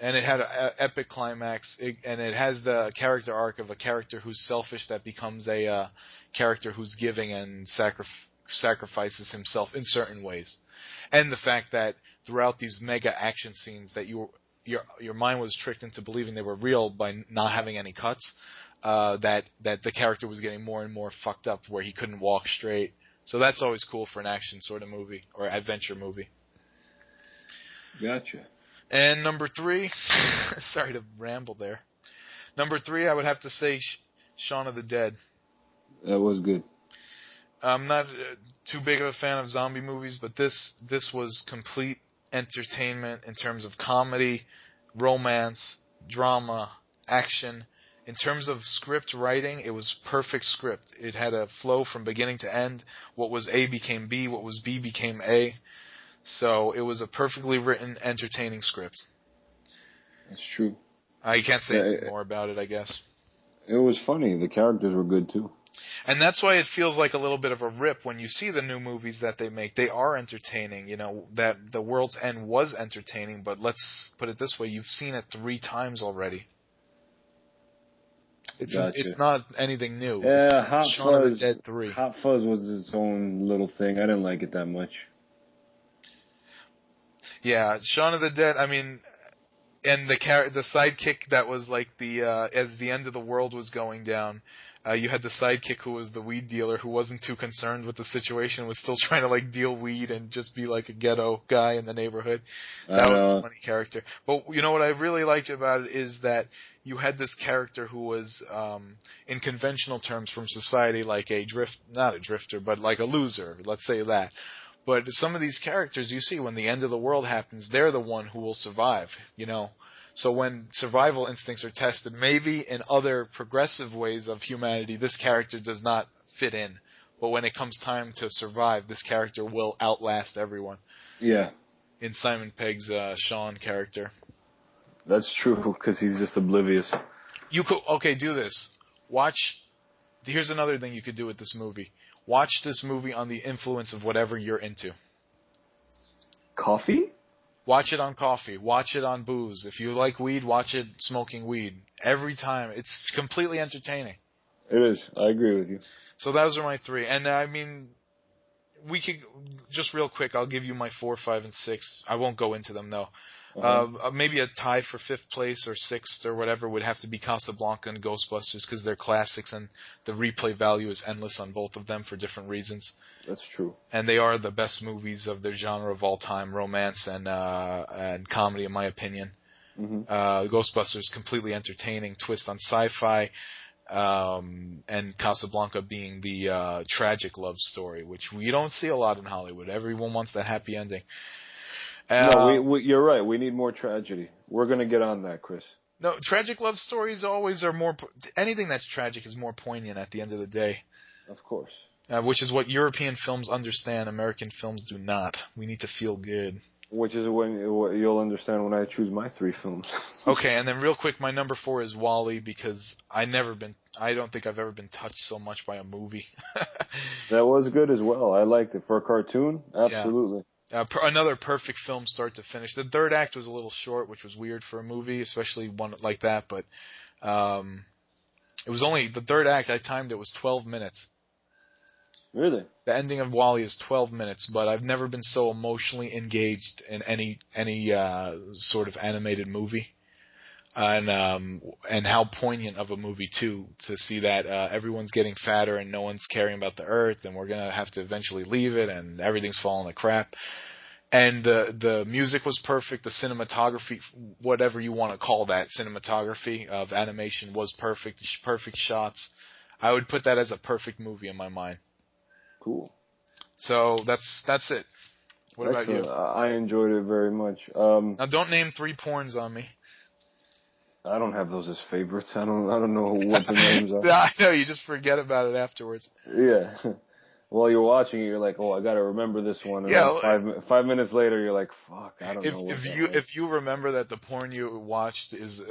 And it had an epic climax, and it has the character arc of a character who's selfish that becomes a character who's giving and sacrifices himself in certain ways. And the fact that throughout these mega action scenes that your mind was tricked into believing they were real by not having any cuts, that the character was getting more and more fucked up where he couldn't walk straight. So that's always cool for an action sort of movie or adventure movie. Gotcha. And number 3, sorry to ramble there. Number 3, I would have to say Shaun of the Dead. That was good. I'm not too big of a fan of zombie movies, but this was complete entertainment in terms of comedy, romance, drama, action. In terms of script writing, it was perfect script. It had a flow from beginning to end. What was A became B, what was B became A. So it was a perfectly written, entertaining script. That's true. I can't say anything more about it, I guess. It was funny. The characters were good, too. And that's why it feels like a little bit of a rip when you see the new movies that they make. They are entertaining. That The World's End was entertaining, but let's put it this way. You've seen it 3 times already. It's not anything new. Yeah, It's Hot Shaun of the Fuzz. Dead 3. Hot Fuzz was its own little thing. I didn't like it that much. Yeah, Shaun of the Dead. I mean, and the sidekick that was like as the end of the world was going down. You had the sidekick who was the weed dealer who wasn't too concerned with the situation, was still trying to like deal weed and just be like a ghetto guy in the neighborhood. That was a funny character. But you know what I really liked about it is that you had this character who was, in conventional terms from society, like not a drifter, but like a loser, let's say that. But some of these characters you see when the end of the world happens, they're the one who will survive, you know. So when survival instincts are tested, maybe in other progressive ways of humanity, this character does not fit in. But when it comes time to survive, this character will outlast everyone. Yeah. In Simon Pegg's Sean character. That's true, because he's just oblivious. You could, do this. Here's another thing you could do with this movie. Watch this movie on the influence of whatever you're into. Coffee? Watch it on coffee. Watch it on booze. If you like weed, watch it smoking weed. Every time. It's completely entertaining. It is. I agree with you. So those are my 3. And I mean, we could, just real quick, I'll give you my 4, 5, and 6. I won't go into them, though. Maybe a tie for 5th place or 6th or whatever would have to be Casablanca and Ghostbusters because they're classics and the replay value is endless on both of them for different reasons. That's true. And they are the best movies of their genre of all time, romance and comedy, in my opinion. Mm-hmm. Ghostbusters, completely entertaining twist on sci-fi, and Casablanca being the tragic love story, which we don't see a lot in Hollywood. Everyone wants that happy ending. No, you're right. We need more tragedy. We're going to get on that, Chris. No, tragic love stories always are more... Anything that's tragic is more poignant at the end of the day. Of course. Which is what European films understand. American films do not. We need to feel good. Which is what you'll understand when I choose my 3 films. Okay, and then real quick, my number 4 is WALL-E because I don't think I've ever been touched so much by a movie. That was good as well. I liked it. For a cartoon, absolutely. Yeah. Another perfect film start to finish. The third act was a little short, which was weird for a movie, especially one like that, but it was only the third act. I timed it was 12 minutes. Really? The ending of WALL-E is 12 minutes, but I've never been so emotionally engaged in any sort of animated movie. And how poignant of a movie too, to see that everyone's getting fatter and no one's caring about the earth and we're gonna have to eventually leave it and everything's falling to crap. And the music was perfect, the cinematography, whatever you want to call that, cinematography of animation was perfect shots. I would put that as a perfect movie in my mind. Cool. So that's it. What about you? I enjoyed it very much. Now don't name 3 porns on me. I don't have those as favorites. I don't know what the names are. I know, you just forget about it afterwards. Yeah. While you're watching it, you're like, oh, I gotta remember this one. And yeah. Then 5 minutes later, you're like, fuck, I don't know. If you remember that the porn you watched is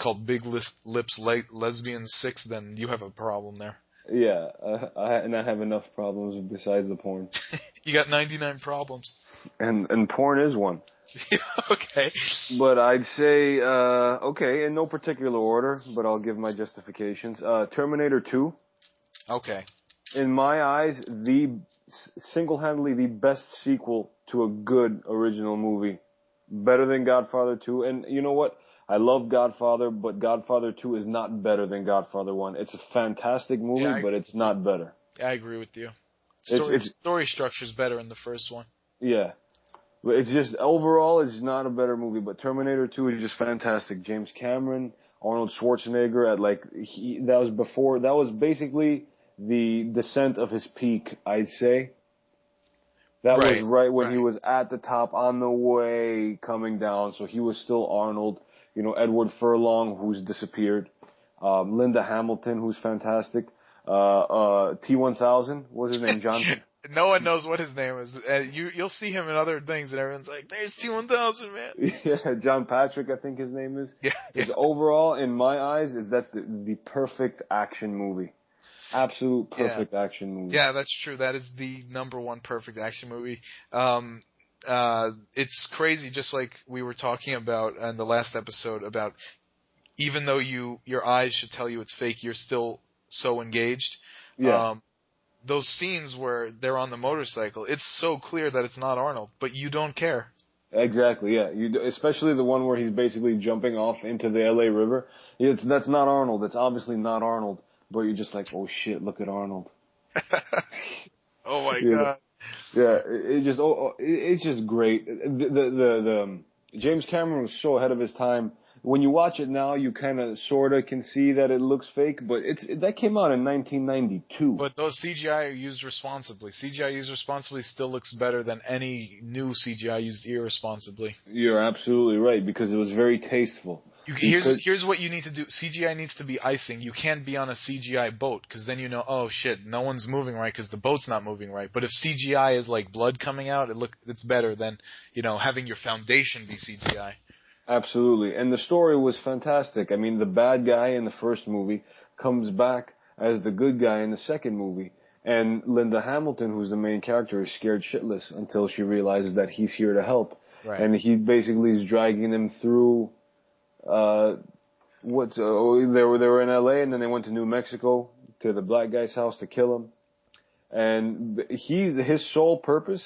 called Big Lips Lesbian 6, then you have a problem there. Yeah, I have enough problems besides the porn. You got 99 problems. And porn is one. Okay. But I'd say, okay, in no particular order, but I'll give my justifications. Terminator 2. Okay. In my eyes, single-handedly the best sequel to a good original movie. Better than Godfather 2. And you know what? I love Godfather, but Godfather 2 is not better than Godfather 1. It's a fantastic movie, but it's not better. I agree with you. Story structure's better in the first one. Yeah. But it's just, overall, it's not a better movie, but Terminator 2 is just fantastic. James Cameron, Arnold Schwarzenegger that was basically the descent of his peak, I'd say. That was right when he was at the top, on the way coming down, so he was still Arnold. You know, Edward Furlong, who's disappeared. Linda Hamilton, who's fantastic. T-1000, what's his name, John? No one knows what his name is. You'll see him in other things, and everyone's like, there's T-1000, man. Yeah, John Patrick, I think his name is. Yeah. Overall, in my eyes, that's the perfect action movie. Absolute perfect action movie. Yeah, that's true. That is the number one perfect action movie. It's crazy, just like we were talking about in the last episode about even though your eyes should tell you it's fake, you're still so engaged. Yeah. Those scenes where they're on the motorcycle, it's so clear that it's not Arnold, but you don't care. Exactly, yeah. Especially the one where he's basically jumping off into the LA River. That's not Arnold. It's obviously not Arnold. But you're just like, oh shit, look at Arnold. Oh my You know? God. Yeah, it's just great. The James Cameron was so ahead of his time. When you watch it now, you kind of sorta can see that it looks fake, but that came out in 1992. But those CGI are used responsibly. CGI used responsibly still looks better than any new CGI used irresponsibly. You're absolutely right, because it was very tasteful. Here's what you need to do. CGI needs to be icing. You can't be on a CGI boat, because then you know, oh shit, no one's moving right because the boat's not moving right. But if CGI is like blood coming out, it's better than, having your foundation be CGI. Absolutely. And the story was fantastic. I mean, the bad guy in the first movie comes back as the good guy in the second movie. And Linda Hamilton, who's the main character, is scared shitless until she realizes that he's here to help. Right. And he basically is dragging them through, they were in LA, and then they went to New Mexico to the black guy's house to kill him. And his sole purpose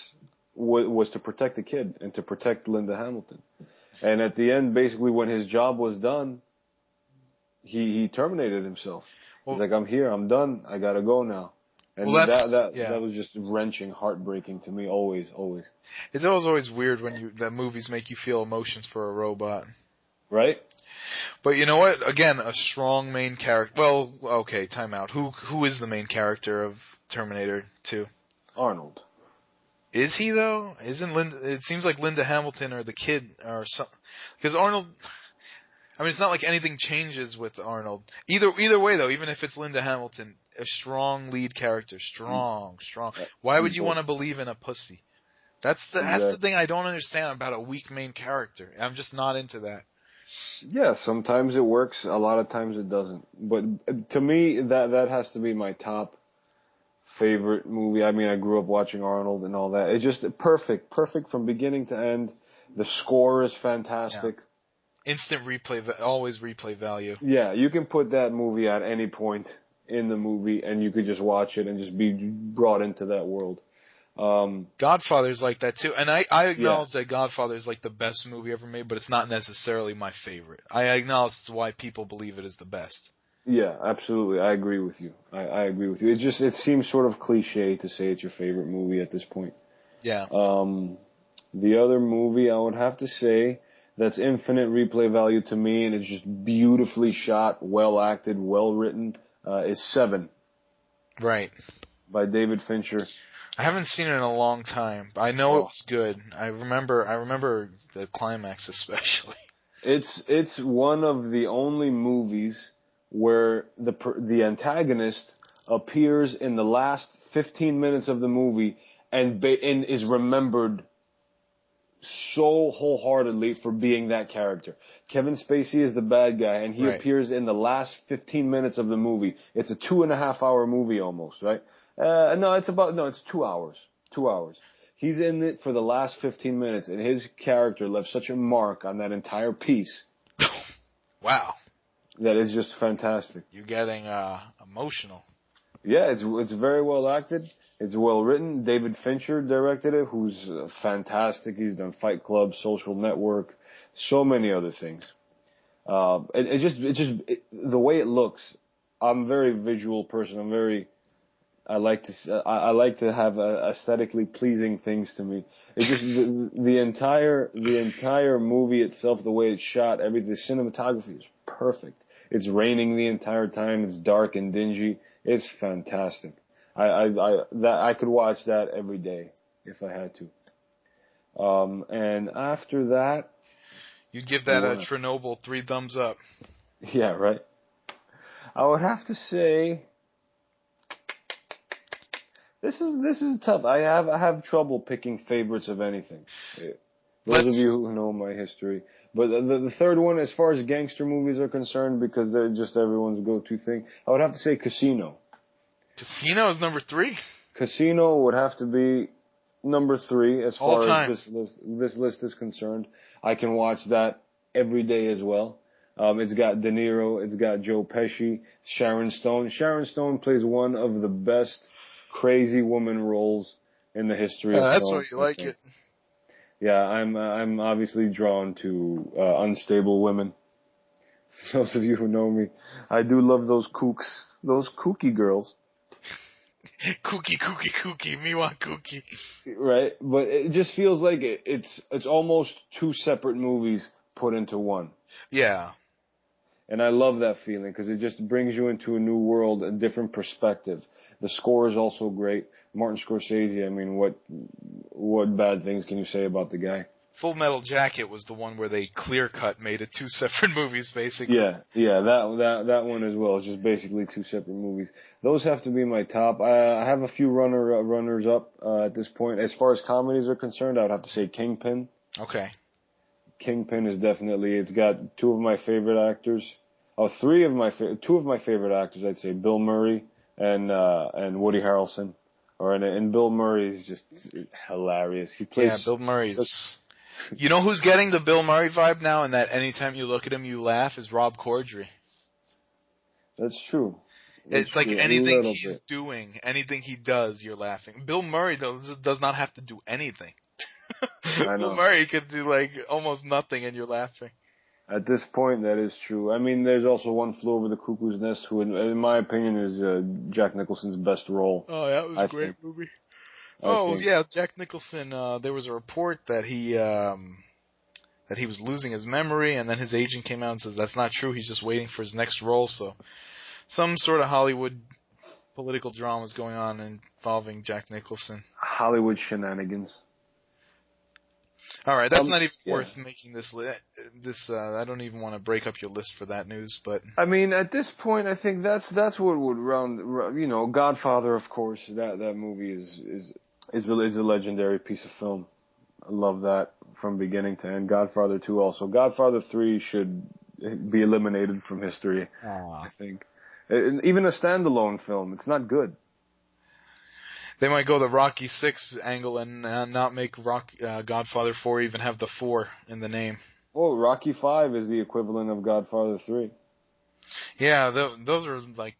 was to protect the kid and to protect Linda Hamilton. And at the end, basically, when his job was done, he terminated himself. He's like, I'm here, I'm done, I gotta go now. And that was just wrenching, heartbreaking to me, always. It's always weird when that movies make you feel emotions for a robot. Right? But you know what? Again, a strong main character. Well, okay, time out. Who is the main character of Terminator 2? Arnold. Is he though? Isn't Linda? It seems like Linda Hamilton or the kid or something. Because Arnold, I mean, it's not like anything changes with Arnold. Either way though, even if it's Linda Hamilton, a strong lead character, strong. Why would you want to believe in a pussy? That's the thing I don't understand about a weak main character. I'm just not into that. Yeah, sometimes it works, a lot of times it doesn't. But to me, that has to be my top favorite movie. I mean, I grew up watching Arnold and all that. It's just perfect from beginning to end. The score is fantastic. Yeah. Instant replay, always replay value. Yeah, you can put that movie at any point in the movie and you could just watch it and just be brought into that world. Godfather's like that too, and I acknowledge that Godfather is like the best movie ever made, but it's not necessarily my favorite. I acknowledge why people believe it is the best. Yeah, absolutely. I agree with you. I agree with you. It seems sort of cliche to say it's your favorite movie at this point. Yeah. The other movie I would have to say that's infinite replay value to me, and it's just beautifully shot, well acted, well written, is Seven. Right. By David Fincher. I haven't seen it in a long time, but I know it was good. I remember the climax especially. It's one of the only movies where the antagonist appears in the last 15 minutes of the movie and is remembered so wholeheartedly for being that character. Kevin Spacey is the bad guy, and he appears in the last 15 minutes of the movie. It's a 2.5 hour movie almost, right? It's 2 hours. 2 hours. He's in it for the last 15 minutes, and his character left such a mark on that entire piece. Wow. That is just fantastic. You're getting emotional. Yeah, it's very well acted. It's well written. David Fincher directed it, who's fantastic. He's done Fight Club, Social Network, so many other things. The way it looks. I'm a very visual person. I like to have aesthetically pleasing things to me. It's just the entire movie itself, the way it's shot, everything, the cinematography is perfect. It's raining the entire time. It's dark and dingy. It's fantastic. I could watch that every day if I had to. And after that, you'd give that a Chernobyl 3 thumbs up. Yeah, right. I would have to say. This is tough. I have trouble picking favorites of anything. Those of you who know my history. But the third one, as far as gangster movies are concerned, because they're just everyone's go-to thing, I would have to say Casino. Casino is number 3? Casino would have to be number 3 as far as this list is concerned. I can watch that every day as well. It's got De Niro. It's got Joe Pesci, Sharon Stone. Sharon Stone plays one of the best crazy woman roles in the history of film. That's why you like it. Yeah, I'm obviously drawn to unstable women. For those of you who know me, I do love those kooky girls. Kooky, me want kooky. Right, but it just feels like it's almost two separate movies put into one. Yeah. And I love that feeling because it just brings you into a new world, a different perspective. The score is also great. Martin Scorsese, I mean, what bad things can you say about the guy? Full Metal Jacket was the one where they clear-cut made it two separate movies, basically. Yeah, that one as well. It's just basically two separate movies. Those have to be my top. I have a few runners up at this point. As far as comedies are concerned, I would have to say Kingpin. Okay. Kingpin is definitely. It's got two of my favorite actors. Oh, two of my favorite actors. I'd say Bill Murray and Woody Harrelson. And Bill Murray is just hilarious. He plays. Yeah, Bill Murray's. You know who's getting the Bill Murray vibe now, and that anytime you look at him you laugh, is Rob Corddry. That's true. It's like anything he's doing, anything he does, you're laughing. Bill Murray does not have to do anything. Bill Murray could do like almost nothing, and you're laughing. At this point, that is true. I mean, there's also One Flew Over the Cuckoo's Nest, who, in my opinion, is Jack Nicholson's best role. Oh, that was a great movie. Yeah, Jack Nicholson. There was a report that he was losing his memory, and then his agent came out and says that's not true. He's just waiting for his next role. So, some sort of Hollywood political drama is going on involving Jack Nicholson. Hollywood shenanigans. All right, that's not even worth making this. I don't even want to break up your list for that news, but I mean, at this point, I think that's what would round. Godfather, of course. That movie is a legendary piece of film. I love that from beginning to end. Godfather 2 also. Godfather 3 should be eliminated from history. I think, even a standalone film, it's not good. They might go the Rocky 6 angle and not make Godfather 4 even have the 4 in the name. Oh, Rocky 5 is the equivalent of Godfather 3. Yeah, those are like,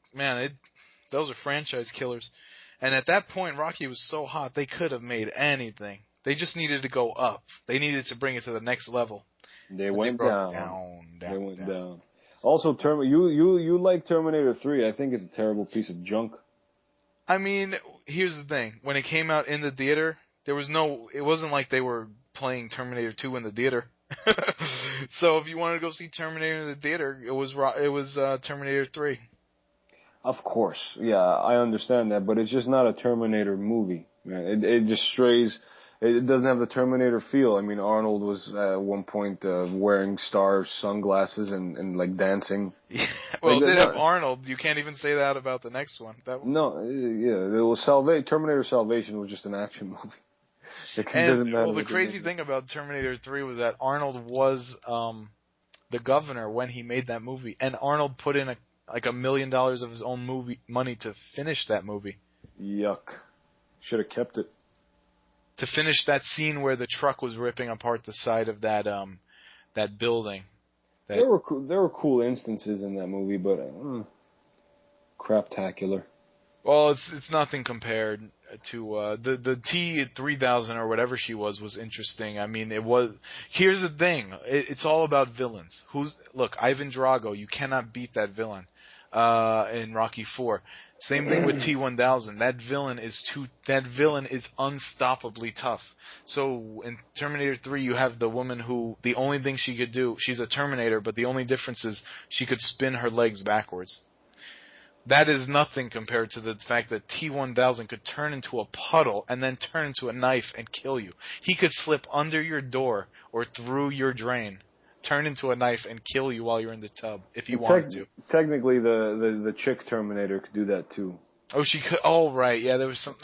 those are franchise killers. And at that point, Rocky was so hot, they could have made anything. They just needed to go up. They needed to bring it to the next level. They went down. They went down. Also, you like Terminator 3. I think it's a terrible piece of junk. I mean, here's the thing. When it came out in the theater, it wasn't like they were playing Terminator 2 in the theater. So if you wanted to go see Terminator in the theater, it was Terminator 3. Of course. Yeah, I understand that, but it's just not a Terminator movie. Man. It just strays. It doesn't have the Terminator feel. I mean, Arnold was at one point wearing star sunglasses and like dancing. Yeah. Well, it did have Arnold. You can't even say that about the next one. No, yeah, it was Terminator Salvation was just an action movie. The crazy thing about Terminator 3 was that Arnold was the governor when he made that movie, and Arnold put in $1 million of his own money to finish that movie. Yuck! Should have kept it. To finish that scene where the truck was ripping apart the side of that building. There were cool instances in that movie, but craptacular. Well, it's nothing compared to the T-3000 or whatever she was interesting. I mean, it was. Here's the thing: it's all about villains. Look, Ivan Drago. You cannot beat that villain in Rocky IV. Same thing with T-1000. That villain is unstoppably tough. So in Terminator 3, you have the woman who the only thing she could do, she's a Terminator, but the only difference is she could spin her legs backwards. That is nothing compared to the fact that T-1000 could turn into a puddle and then turn into a knife and kill you. He could slip under your door or through your drain, turn into a knife and kill you while you're in the tub if he wanted to. Technically, the chick Terminator could do that too. Oh, she could. Oh, right. Yeah, there was some.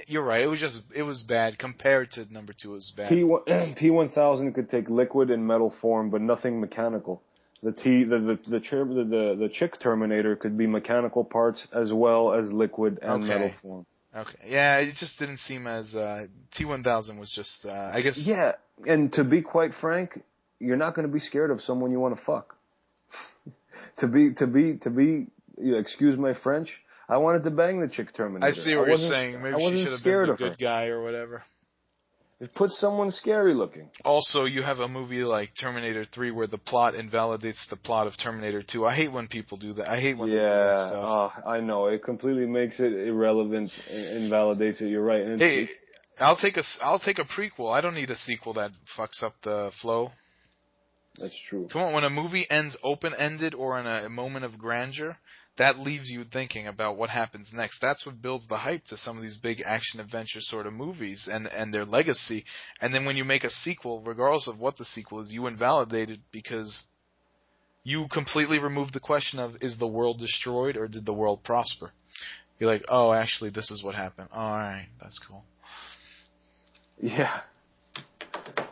You're right. It was bad compared to number 2. It was bad. T-1000 could take liquid and metal form, but nothing mechanical. The chick Terminator could be mechanical parts as well as liquid and metal form. Okay. Yeah, it just didn't seem as T-1000 was just. I guess. Yeah, and to be quite frank, you're not going to be scared of someone you want to fuck. To be, excuse my French, I wanted to bang the chick Terminator. I see what you're saying. Maybe she should have been the good guy or whatever. It puts someone scary looking. Also, you have a movie like Terminator 3 where the plot invalidates the plot of Terminator 2. I hate when people do that. I hate when they do that stuff. I know. It completely makes it irrelevant and invalidates it. You're right. And hey, I'll take a prequel. I don't need a sequel that fucks up the flow. That's true. Come on, when a movie ends open-ended or in a moment of grandeur, that leaves you thinking about what happens next. That's what builds the hype to some of these big action-adventure sort of movies and their legacy. And then when you make a sequel, regardless of what the sequel is, you invalidate it because you completely remove the question of, is the world destroyed or did the world prosper? You're like, oh, actually, this is what happened. All right, that's cool. Yeah.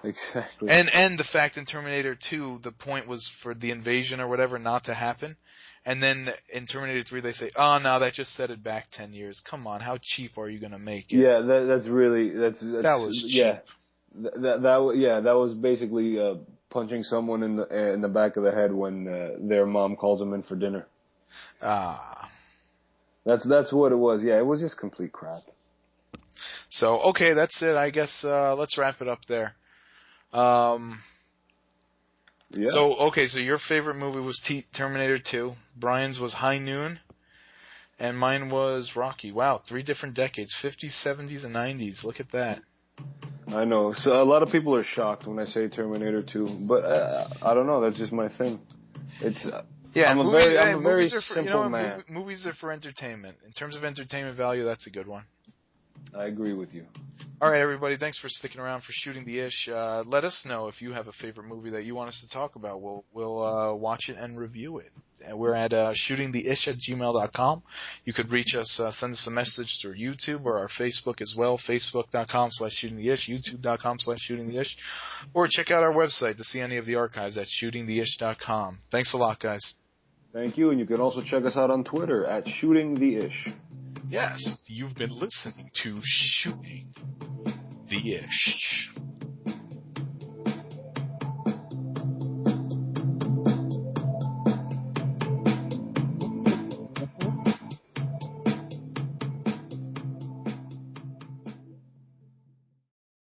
Exactly. And the fact in Terminator 2, the point was for the invasion or whatever not to happen. And then in Terminator 3, they say, oh, no, that just set it back 10 years. Come on, how cheap are you going to make it? Yeah, that was cheap. Yeah. That was basically punching someone in the back of the head when their mom calls them in for dinner. That's what it was. Yeah, it was just complete crap. So, okay, that's it. I guess let's wrap it up there. Yeah. So your favorite movie was Terminator 2. Brian's was High Noon. And mine was Rocky. Wow, 3 different decades, 50s, 70s, and 90s. Look at that. I know. So a lot of people are shocked when I say Terminator 2, but I don't know. That's just my thing. It's I'm a very simple man. Movies are for entertainment. In terms of entertainment value, that's a good one. I agree with you. All right, everybody. Thanks for sticking around for Shooting the Ish. Let us know if you have a favorite movie that you want us to talk about. We'll watch it and review it. We're at shootingtheish@gmail.com. You could reach us, send us a message through YouTube or our Facebook as well, facebook.com/shootingtheish, youtube.com/shootingtheish, or check out our website to see any of the archives at shootingtheish.com. Thanks a lot, guys. Thank you, and you can also check us out on Twitter at shootingtheish. Yes, you've been listening to Shooting the Ish.